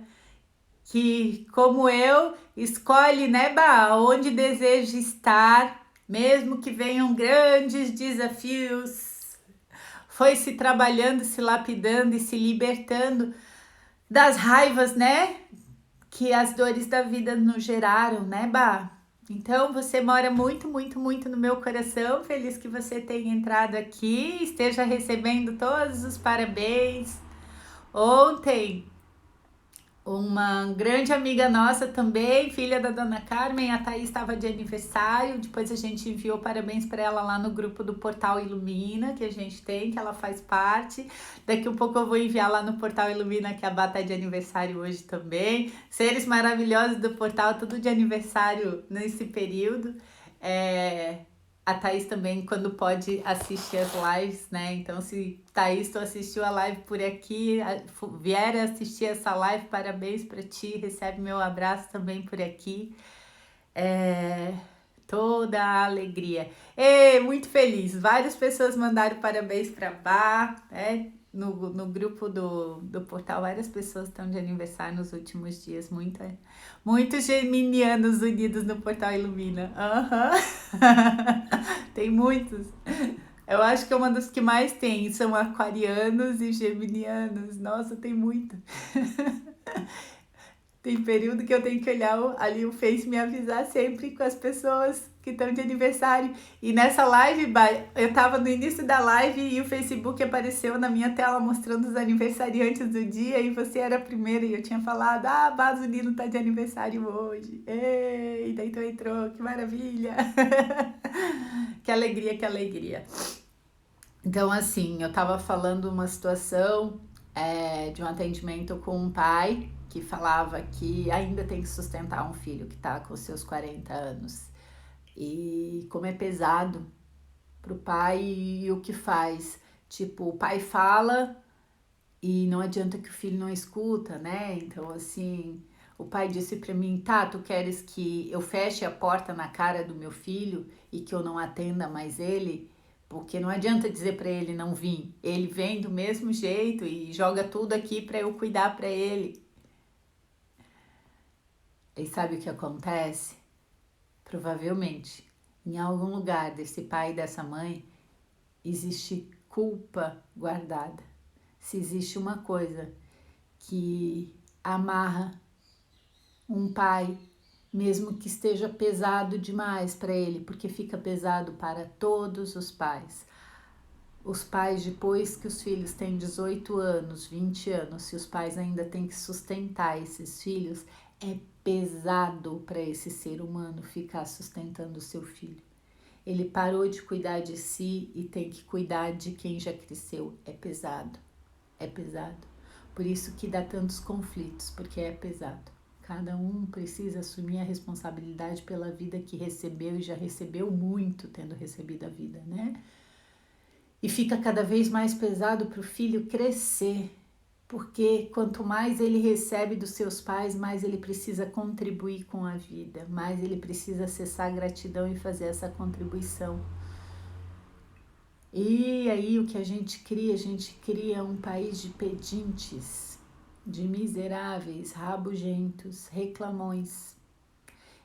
que, como eu, escolhe, né, onde deseja estar, mesmo que venham grandes desafios, foi se trabalhando, se lapidando e se libertando das raivas, né, que as dores da vida nos geraram, né, Então, você mora muito no meu coração. Feliz que você tenha entrado aqui, esteja recebendo todos os parabéns. Ontem, Uma grande amiga nossa também, filha da Dona Carmen, a Thaís estava de aniversário. Depois a gente enviou parabéns para ela lá no grupo do Portal Ilumina, que a gente tem, que ela faz parte. Daqui um pouco eu vou enviar lá no Portal Ilumina que a Bá tá de aniversário hoje também. Seres maravilhosos do portal, tudo de aniversário nesse período. A Thaís também, quando pode, assiste as lives, né? Então, se Thaís, tu assistiu a live por aqui, vier assistir essa live, parabéns para ti, recebe meu abraço também por aqui. Toda a alegria. Muito feliz. Várias pessoas mandaram parabéns para Bá, né? No grupo do portal, várias pessoas estão de aniversário nos últimos dias. Muitos geminianos unidos no portal Ilumina. Tem muitos. Eu acho que é uma dos que mais tem. São aquarianos e geminianos. Nossa, tem muito. Tem período que eu tenho que olhar ali o Face e me avisar sempre com as pessoas que estão de aniversário. E nessa live, eu tava no início da live e o Facebook apareceu na minha tela mostrando os aniversariantes do dia e você era a primeira e eu tinha falado, Bazulino tá de aniversário hoje. E daí tu entrou, que maravilha. Que alegria, que alegria. Então, assim, eu tava falando uma situação de um atendimento com um pai que falava que ainda tem que sustentar um filho que tá com seus 40 anos. E como é pesado pro pai e o que faz. Tipo, o pai fala e não adianta que o filho não escuta, né? Então, assim, o pai disse pra mim, tá, tu queres que eu feche a porta na cara do meu filho e que eu não atenda mais ele? Porque não adianta dizer para ele não vir. Ele vem do mesmo jeito e joga tudo aqui para eu cuidar para ele. E sabe o que acontece? Provavelmente, em algum lugar desse pai e dessa mãe, existe culpa guardada. Se existe uma coisa que amarra um pai, mesmo que esteja pesado demais para ele, porque fica pesado para todos os pais. Os pais, depois que os filhos têm 18 anos, 20 anos, se os pais ainda têm que sustentar esses filhos, é pesado para esse ser humano ficar sustentando o seu filho. Ele parou de cuidar de si e tem que cuidar de quem já cresceu. É pesado, é pesado. Por isso que dá tantos conflitos, porque é pesado. Cada um precisa assumir a responsabilidade pela vida que recebeu e já recebeu muito tendo recebido a vida, né? E fica cada vez mais pesado para o filho crescer, porque quanto mais ele recebe dos seus pais, mais ele precisa contribuir com a vida, mais ele precisa acessar a gratidão e fazer essa contribuição. E aí o que a gente cria um país de pedintes, de miseráveis, rabugentos, reclamões.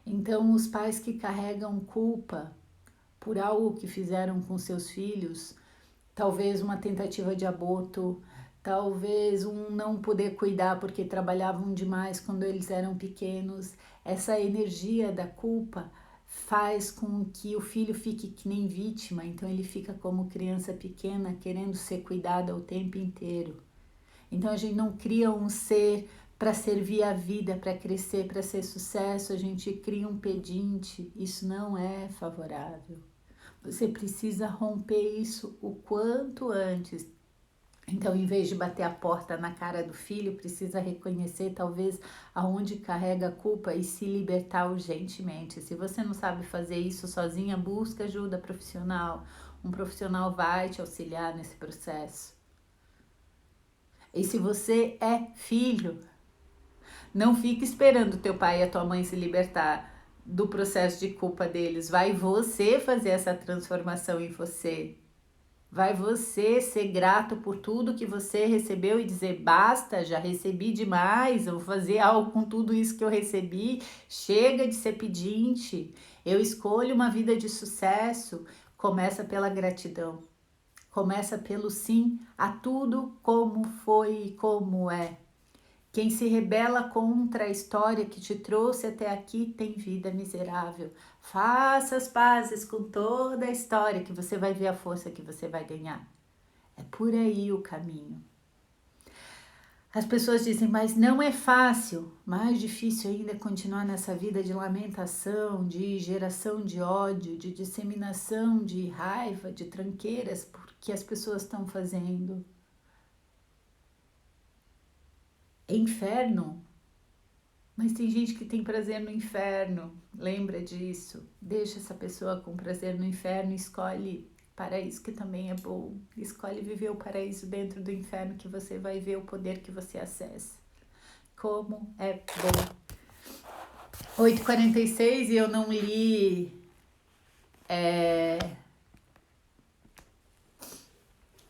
Então os pais que carregam culpa por algo que fizeram com seus filhos, talvez uma tentativa de aborto, talvez um não poder cuidar porque trabalhavam demais quando eles eram pequenos. Essa energia da culpa faz com que o filho fique que nem vítima, então ele fica como criança pequena querendo ser cuidada o tempo inteiro. Então a gente não cria um ser para servir a vida, para crescer, para ser sucesso, a gente cria um pedinte. Isso não é favorável. Você precisa romper isso o quanto antes. Então, em vez de bater a porta na cara do filho, precisa reconhecer talvez aonde carrega a culpa e se libertar urgentemente. Se você não sabe fazer isso sozinha, busca ajuda profissional. Um profissional vai te auxiliar nesse processo. E se você é filho, não fique esperando teu pai e a tua mãe se libertar do processo de culpa deles. Vai você fazer essa transformação em você. Vai você ser grato por tudo que você recebeu e dizer, basta, já recebi demais, eu vou fazer algo com tudo isso que eu recebi. Chega de ser pedinte. Eu escolho uma vida de sucesso. Começa pela gratidão. Começa pelo sim a tudo como foi e como é. Quem se rebela contra a história que te trouxe até aqui tem vida miserável. Faça as pazes com toda a história que você vai ver a força que você vai ganhar. É por aí o caminho. As pessoas dizem, mas não é fácil. Mais difícil ainda é continuar nessa vida de lamentação, de geração de ódio, de disseminação de raiva, de tranqueiras, porque as pessoas estão fazendo. É inferno. Mas tem gente que tem prazer no inferno. Lembra disso. Deixa essa pessoa com prazer no inferno e escolhe paraíso, que também é bom. Escolhe viver o paraíso dentro do inferno, que você vai ver o poder que você acessa. Como é bom. 8h46 e eu não li.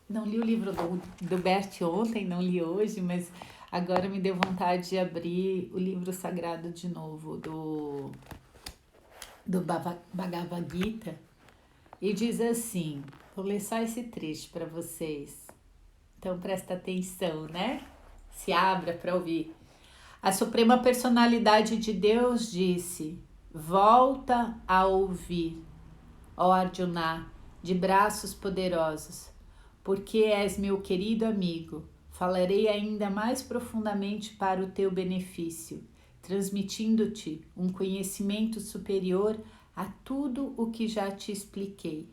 Não li o livro do Bert ontem, não li hoje, mas agora me deu vontade de abrir o livro sagrado de novo, do Bhagavad Gita. E diz assim, vou ler só esse trecho para vocês. Então presta atenção, né? Se abra para ouvir. A Suprema Personalidade de Deus disse, volta a ouvir, ó Arjuna, de braços poderosos, porque és meu querido amigo. Falarei ainda mais profundamente para o teu benefício, transmitindo-te um conhecimento superior a tudo o que já te expliquei.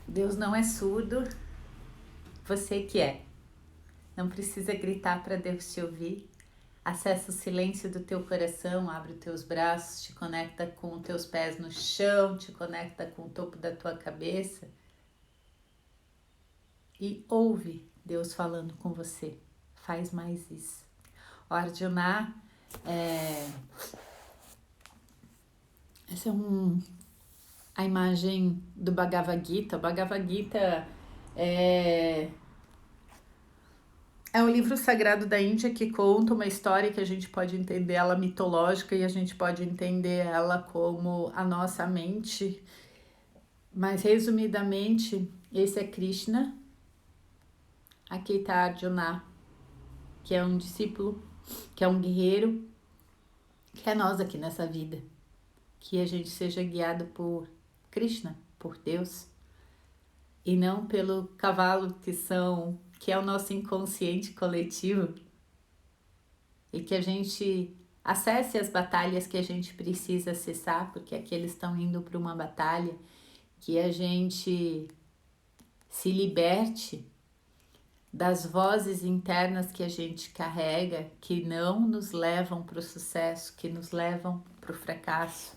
Deus não é surdo, você que é. Não precisa gritar para Deus te ouvir. Acessa o silêncio do teu coração, abre os teus braços, te conecta com os teus pés no chão, te conecta com o topo da tua cabeça e ouve Deus falando com você. Faz mais isso. O Arjuna, essa é a imagem do Bhagavad Gita. O Bhagavad Gita é um livro sagrado da Índia que conta uma história que a gente pode entender ela mitológica e a gente pode entender ela como a nossa mente. Mas resumidamente, esse é Krishna, aqui está Arjuna, que é um discípulo, que é um guerreiro, que é nós aqui nessa vida. Que a gente seja guiado por Krishna, por Deus, e não pelo cavalo que é o nosso inconsciente coletivo, e que a gente acesse as batalhas que a gente precisa acessar, porque aqui eles estão indo para uma batalha, que a gente se liberte das vozes internas que a gente carrega, que não nos levam para o sucesso, que nos levam para o fracasso.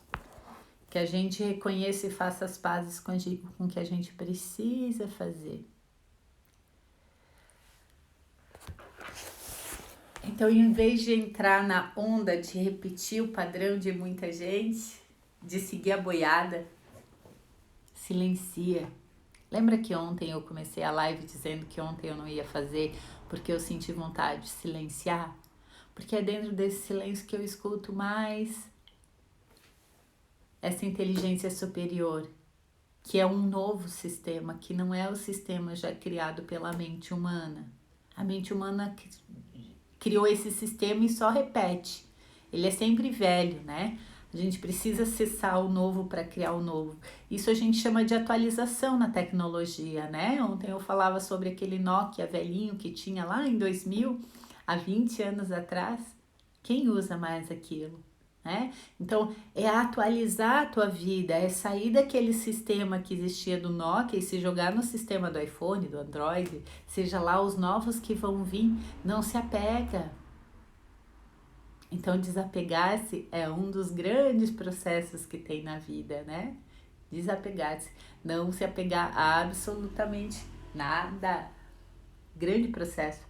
Que a gente reconheça e faça as pazes com o que a gente precisa fazer. Então, em vez de entrar na onda de repetir o padrão de muita gente, de seguir a boiada, silencia. Lembra que ontem eu comecei a live dizendo que ontem eu não ia fazer porque eu senti vontade de silenciar? Porque é dentro desse silêncio que eu escuto mais essa inteligência superior, que é um novo sistema, que não é o sistema já criado pela mente humana. A mente humana criou esse sistema e só repete. Ele é sempre velho, né? A gente precisa acessar o novo para criar o novo. Isso a gente chama de atualização na tecnologia, né? Ontem eu falava sobre aquele Nokia velhinho que tinha lá em 2000, há 20 anos atrás. Quem usa mais aquilo? Né? Então, é atualizar a tua vida, é sair daquele sistema que existia do Nokia e se jogar no sistema do iPhone, do Android, seja lá os novos que vão vir, não se apega. Então, desapegar-se é um dos grandes processos que tem na vida, né? Desapegar-se, não se apegar a absolutamente nada. Grande processo.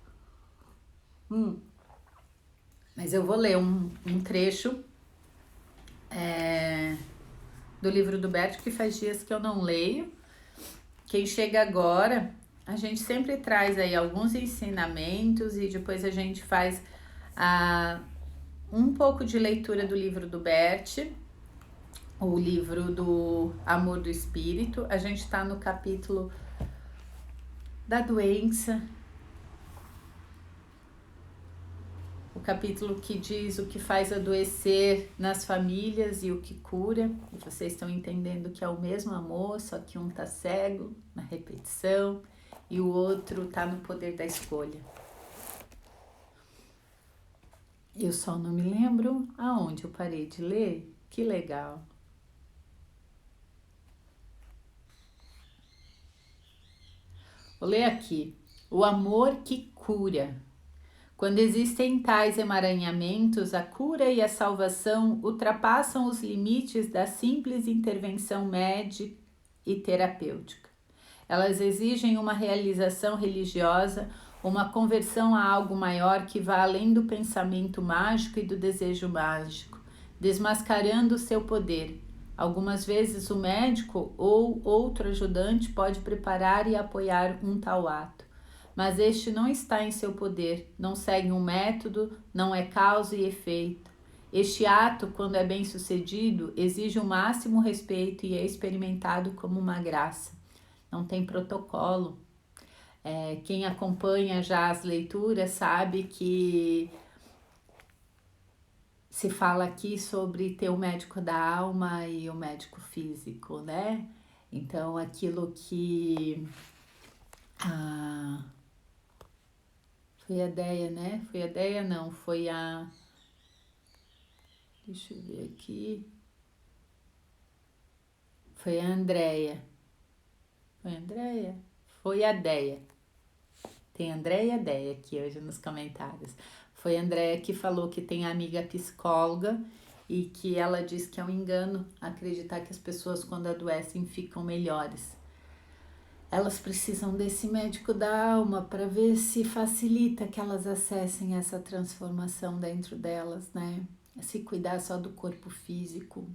Mas eu vou ler um trecho do livro do Bert, que faz dias que eu não leio. Quem chega agora, a gente sempre traz aí alguns ensinamentos e depois a gente faz um pouco de leitura do livro do Bert, o livro do Amor do Espírito. A gente está no capítulo da doença, o capítulo que diz o que faz adoecer nas famílias e o que cura. E vocês estão entendendo que é o mesmo amor, só que um tá cego na repetição e o outro tá no poder da escolha. Eu só não me lembro aonde eu parei de ler. Que legal. Vou ler aqui. O amor que cura. Quando existem tais emaranhamentos, a cura e a salvação ultrapassam os limites da simples intervenção médica e terapêutica. Elas exigem uma realização religiosa, uma conversão a algo maior que vá além do pensamento mágico e do desejo mágico, desmascarando o seu poder. Algumas vezes o médico ou outro ajudante pode preparar e apoiar um tal ato, mas este não está em seu poder, não segue um método, não é causa e efeito. Este ato, quando é bem sucedido, exige o máximo respeito e é experimentado como uma graça. Não tem protocolo. Quem acompanha já as leituras sabe que se fala aqui sobre ter o médico da alma e o médico físico, né? Então, aquilo que foi a Deia, né? Foi a Deia, não, foi a... Deixa eu ver aqui. Foi a Andréia. Foi a Andréia? Foi a Deia. Tem Andréia e a Deia aqui hoje nos comentários. Foi a Andréia que falou que tem amiga psicóloga e que ela diz que é um engano acreditar que as pessoas quando adoecem ficam melhores. Elas precisam desse médico da alma para ver se facilita que elas acessem essa transformação dentro delas, né? Se cuidar só do corpo físico.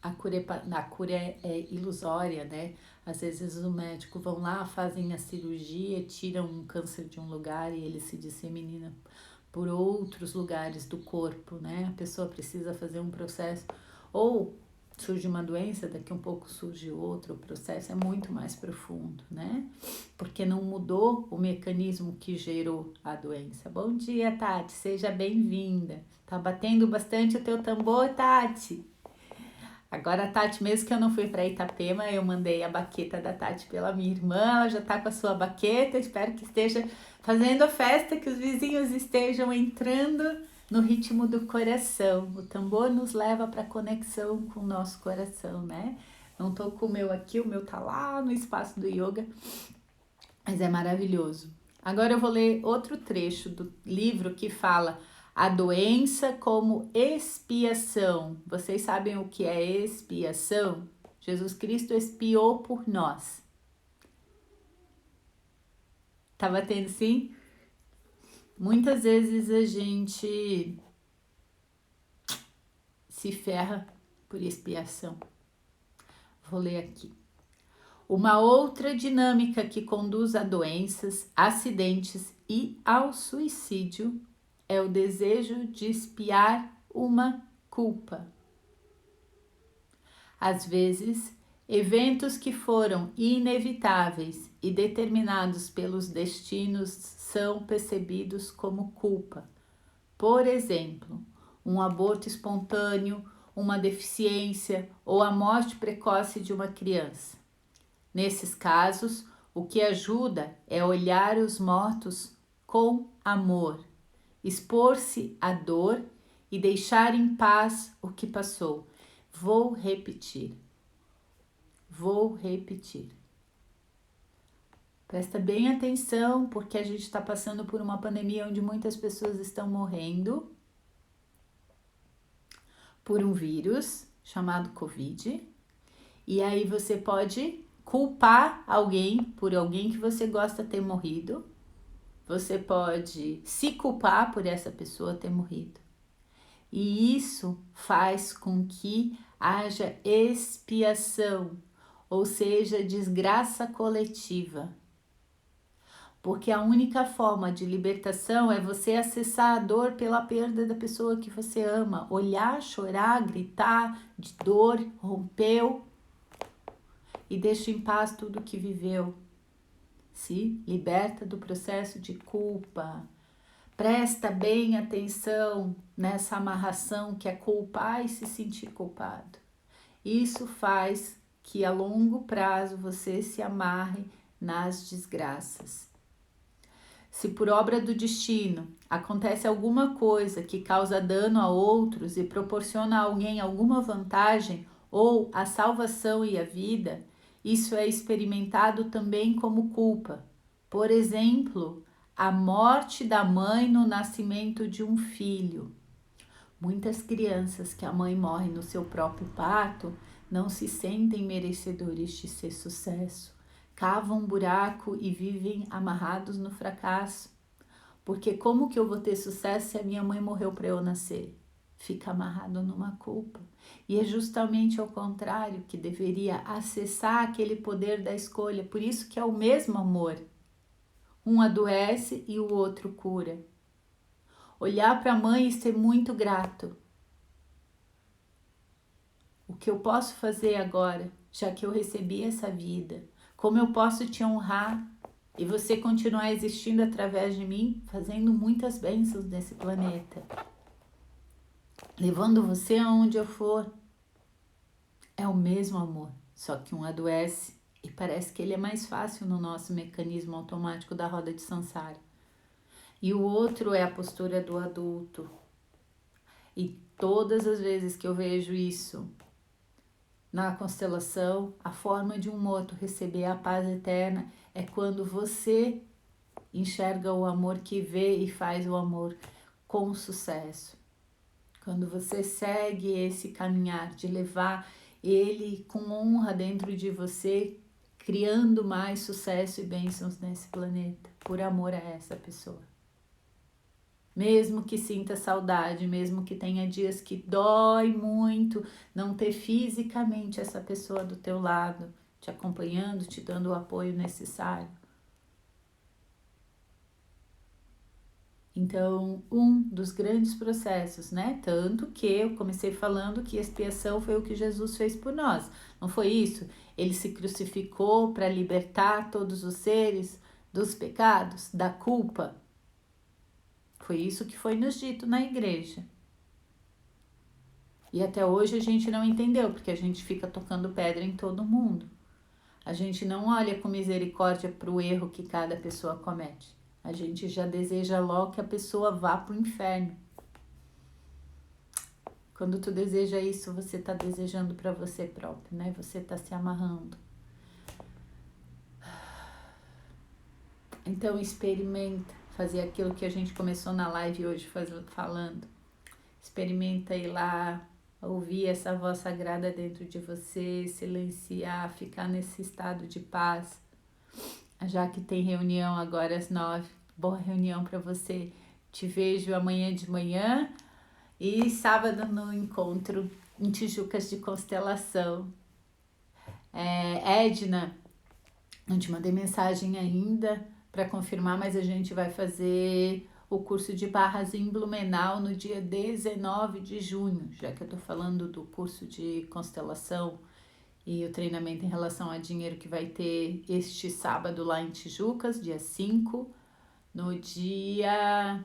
A cura é ilusória, né? Às vezes o médico vão lá, fazem a cirurgia, tiram um câncer de um lugar e ele se dissemina por outros lugares do corpo, né? A pessoa precisa fazer um processo, ou surge uma doença, daqui a um pouco surge outro, o processo é muito mais profundo, né? Porque não mudou o mecanismo que gerou a doença. Bom dia, Tati, seja bem-vinda. Tá batendo bastante o teu tambor, Tati? Agora a Tati, mesmo que eu não fui para Itapema, eu mandei a baqueta da Tati pela minha irmã, ela já tá com a sua baqueta, espero que esteja fazendo a festa, que os vizinhos estejam entrando no ritmo do coração. O tambor nos leva para conexão com o nosso coração, né? Não tô com o meu aqui, o meu tá lá no espaço do yoga, mas é maravilhoso. Agora eu vou ler outro trecho do livro que fala a doença como expiação. Vocês sabem o que é expiação? Jesus Cristo expiou por nós. Tá batendo sim? Muitas vezes a gente se ferra por expiação. Vou ler aqui. Uma outra dinâmica que conduz a doenças, acidentes e ao suicídio é o desejo de expiar uma culpa. Às vezes, eventos que foram inevitáveis e determinados pelos destinos são percebidos como culpa. Por exemplo, um aborto espontâneo, uma deficiência ou a morte precoce de uma criança. Nesses casos, o que ajuda é olhar os mortos com amor, expor-se à dor e deixar em paz o que passou. Vou repetir. Presta bem atenção, porque a gente está passando por uma pandemia onde muitas pessoas estão morrendo por um vírus chamado Covid. E aí você pode culpar alguém por alguém que você gosta ter morrido. Você pode se culpar por essa pessoa ter morrido. E isso faz com que haja expiação, ou seja, desgraça coletiva. Porque a única forma de libertação é você acessar a dor pela perda da pessoa que você ama. Olhar, chorar, gritar de dor, rompeu e deixa em paz tudo que viveu. Se liberta do processo de culpa. Presta bem atenção nessa amarração que é culpar e se sentir culpado. Isso faz que a longo prazo você se amarre nas desgraças. Se por obra do destino acontece alguma coisa que causa dano a outros e proporciona a alguém alguma vantagem ou a salvação e a vida, isso é experimentado também como culpa. Por exemplo, a morte da mãe no nascimento de um filho. Muitas crianças que a mãe morre no seu próprio parto não se sentem merecedores de ser sucesso. Cavam um buraco e vivem amarrados no fracasso. Porque como que eu vou ter sucesso se a minha mãe morreu para eu nascer? Fica amarrado numa culpa. E é justamente ao contrário que deveria acessar aquele poder da escolha. Por isso que é o mesmo amor. Um adoece e o outro cura. Olhar para a mãe e ser muito grato. O que eu posso fazer agora, já que eu recebi essa vida? Como eu posso te honrar e você continuar existindo através de mim, fazendo muitas bênçãos nesse planeta? Levando você aonde eu for. É o mesmo amor, só que um adoece e parece que ele é mais fácil no nosso mecanismo automático da roda de Sansara. E o outro é a postura do adulto. E todas as vezes que eu vejo isso na constelação, a forma de um morto receber a paz eterna é quando você enxerga o amor que vê e faz o amor com sucesso. Quando você segue esse caminhar de levar ele com honra dentro de você, criando mais sucesso e bênçãos nesse planeta, por amor a essa pessoa. Mesmo que sinta saudade, mesmo que tenha dias que dói muito não ter fisicamente essa pessoa do teu lado, te acompanhando, te dando o apoio necessário. Então, um dos grandes processos, né? Tanto que eu comecei falando que expiação foi o que Jesus fez por nós. Não foi isso? Ele se crucificou para libertar todos os seres dos pecados, da culpa. Foi isso que foi nos dito na igreja. E até hoje a gente não entendeu, porque a gente fica tocando pedra em todo mundo. A gente não olha com misericórdia para o erro que cada pessoa comete. A gente já deseja logo que a pessoa vá para o inferno. Quando tu deseja isso, você está desejando para você próprio, né? Você está se amarrando. Então experimenta fazer aquilo que a gente começou na live hoje falando. Experimenta ir lá, ouvir essa voz sagrada dentro de você, silenciar, ficar nesse estado de paz. Já que tem reunião agora às 9, boa reunião para você. Te vejo amanhã de manhã e sábado no encontro em Tijucas de Constelação. Edna, não te mandei mensagem ainda para confirmar, mas a gente vai fazer o curso de barras em Blumenau no dia 19 de junho, já que eu tô falando do curso de constelação e o treinamento em relação a dinheiro que vai ter este sábado lá em Tijucas, dia 5. No dia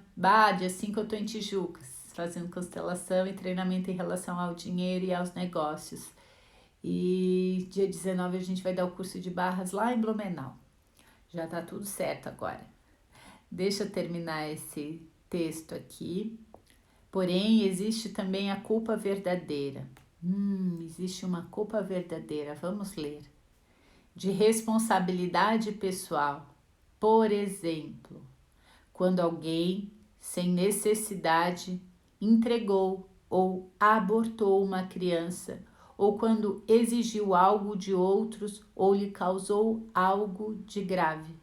5 eu tô em Tijucas, fazendo constelação e treinamento em relação ao dinheiro e aos negócios. E dia 19 a gente vai dar o curso de barras lá em Blumenau. Já tá tudo certo agora. Deixa eu terminar esse texto aqui. Porém, existe também a culpa verdadeira. Existe uma culpa verdadeira. Vamos ler. De responsabilidade pessoal. Por exemplo, quando alguém, sem necessidade, entregou ou abortou uma criança, ou quando exigiu algo de outros ou lhe causou algo de grave.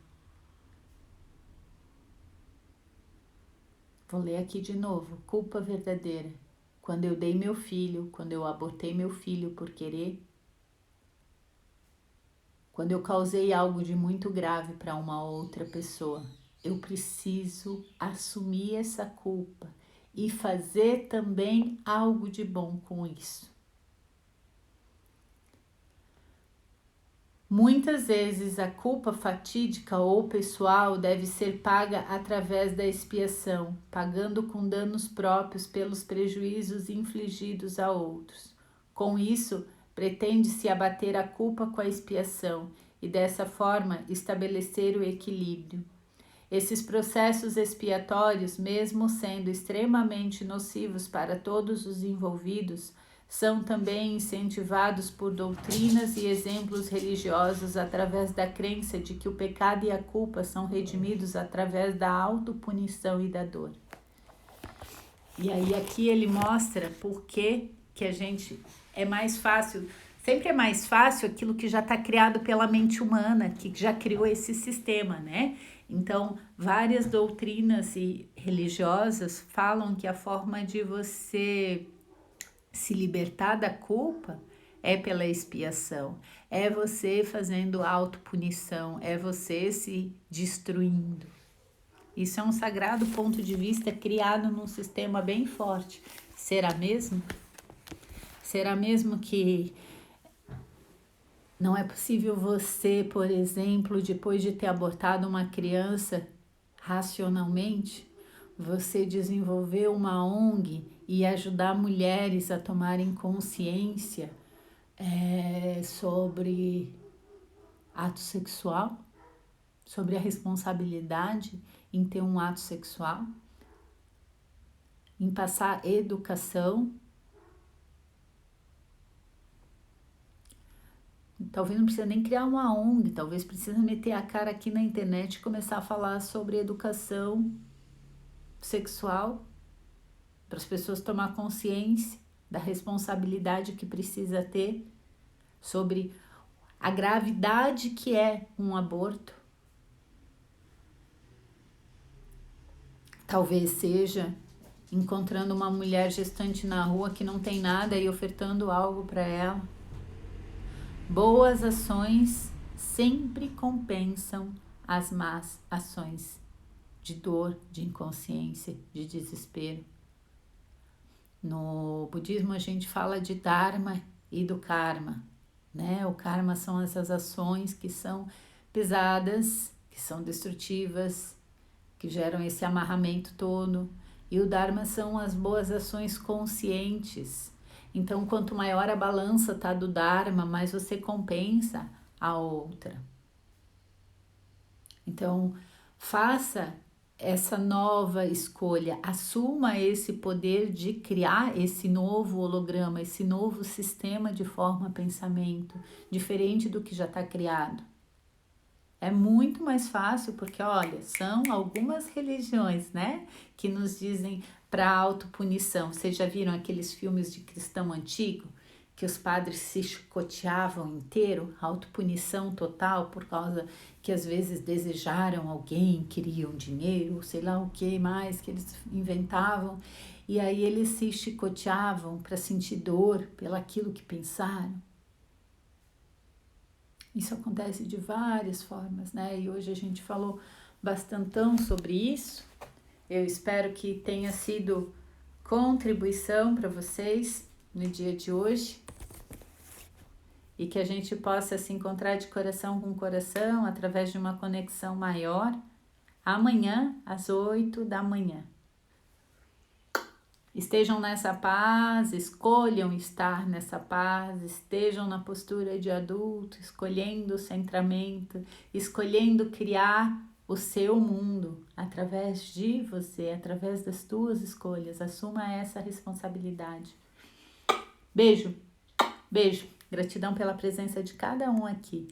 Vou ler aqui de novo. Culpa verdadeira. Quando eu dei meu filho, quando eu abortei meu filho por querer, quando eu causei algo de muito grave para uma outra pessoa, eu preciso assumir essa culpa e fazer também algo de bom com isso. Muitas vezes a culpa fatídica ou pessoal deve ser paga através da expiação, pagando com danos próprios pelos prejuízos infligidos a outros. Com isso, pretende-se abater a culpa com a expiação e dessa forma estabelecer o equilíbrio. Esses processos expiatórios, mesmo sendo extremamente nocivos para todos os envolvidos, são também incentivados por doutrinas e exemplos religiosos através da crença de que o pecado e a culpa são redimidos através da autopunição e da dor. E aí aqui ele mostra por que a gente é mais fácil, sempre é mais fácil aquilo que já está criado pela mente humana, que já criou esse sistema, né? Então, várias doutrinas e religiosas falam que a forma de você se libertar da culpa é pela expiação, é você fazendo autopunição, é você se destruindo. Isso é um sagrado ponto de vista criado num sistema bem forte. Será mesmo? Será mesmo que não é possível você, por exemplo, depois de ter abortado uma criança racionalmente, você desenvolver uma ONG e ajudar mulheres a tomarem consciência sobre ato sexual, sobre a responsabilidade em ter um ato sexual, em passar educação. Talvez não precisa nem criar uma ONG, talvez precisa meter a cara aqui na internet e começar a falar sobre educação sexual, para as pessoas tomar consciência da responsabilidade que precisa ter sobre a gravidade que é um aborto. Talvez seja encontrando uma mulher gestante na rua que não tem nada e ofertando algo para ela. Boas ações sempre compensam as más ações de dor, de inconsciência, de desespero. No budismo a gente fala de Dharma e do Karma, né? O Karma são essas ações que são pesadas, que são destrutivas, que geram esse amarramento todo. E o Dharma são as boas ações conscientes. Então, quanto maior a balança tá do Dharma, mais você compensa a outra. Então, faça essa nova escolha, assuma esse poder de criar esse novo holograma, esse novo sistema de forma-pensamento, diferente do que já está criado. É muito mais fácil porque, olha, são algumas religiões, né, que nos dizem para autopunição. Vocês já viram aqueles filmes de cristão antigo? Que os padres se chicoteavam inteiro, autopunição total, por causa que às vezes desejaram alguém, queriam dinheiro, sei lá o que mais que eles inventavam, e aí eles se chicoteavam para sentir dor pelaquilo que pensaram. Isso acontece de várias formas, né? E hoje a gente falou bastantão sobre isso. Eu espero que tenha sido contribuição para vocês no dia de hoje e que a gente possa se encontrar de coração com coração através de uma conexão maior amanhã às 8 da manhã. Estejam nessa paz, escolham estar nessa paz, estejam na postura de adulto, escolhendo o centramento, escolhendo criar o seu mundo através de você, através das tuas escolhas. Assuma essa responsabilidade. Beijo, beijo. Gratidão pela presença de cada um aqui.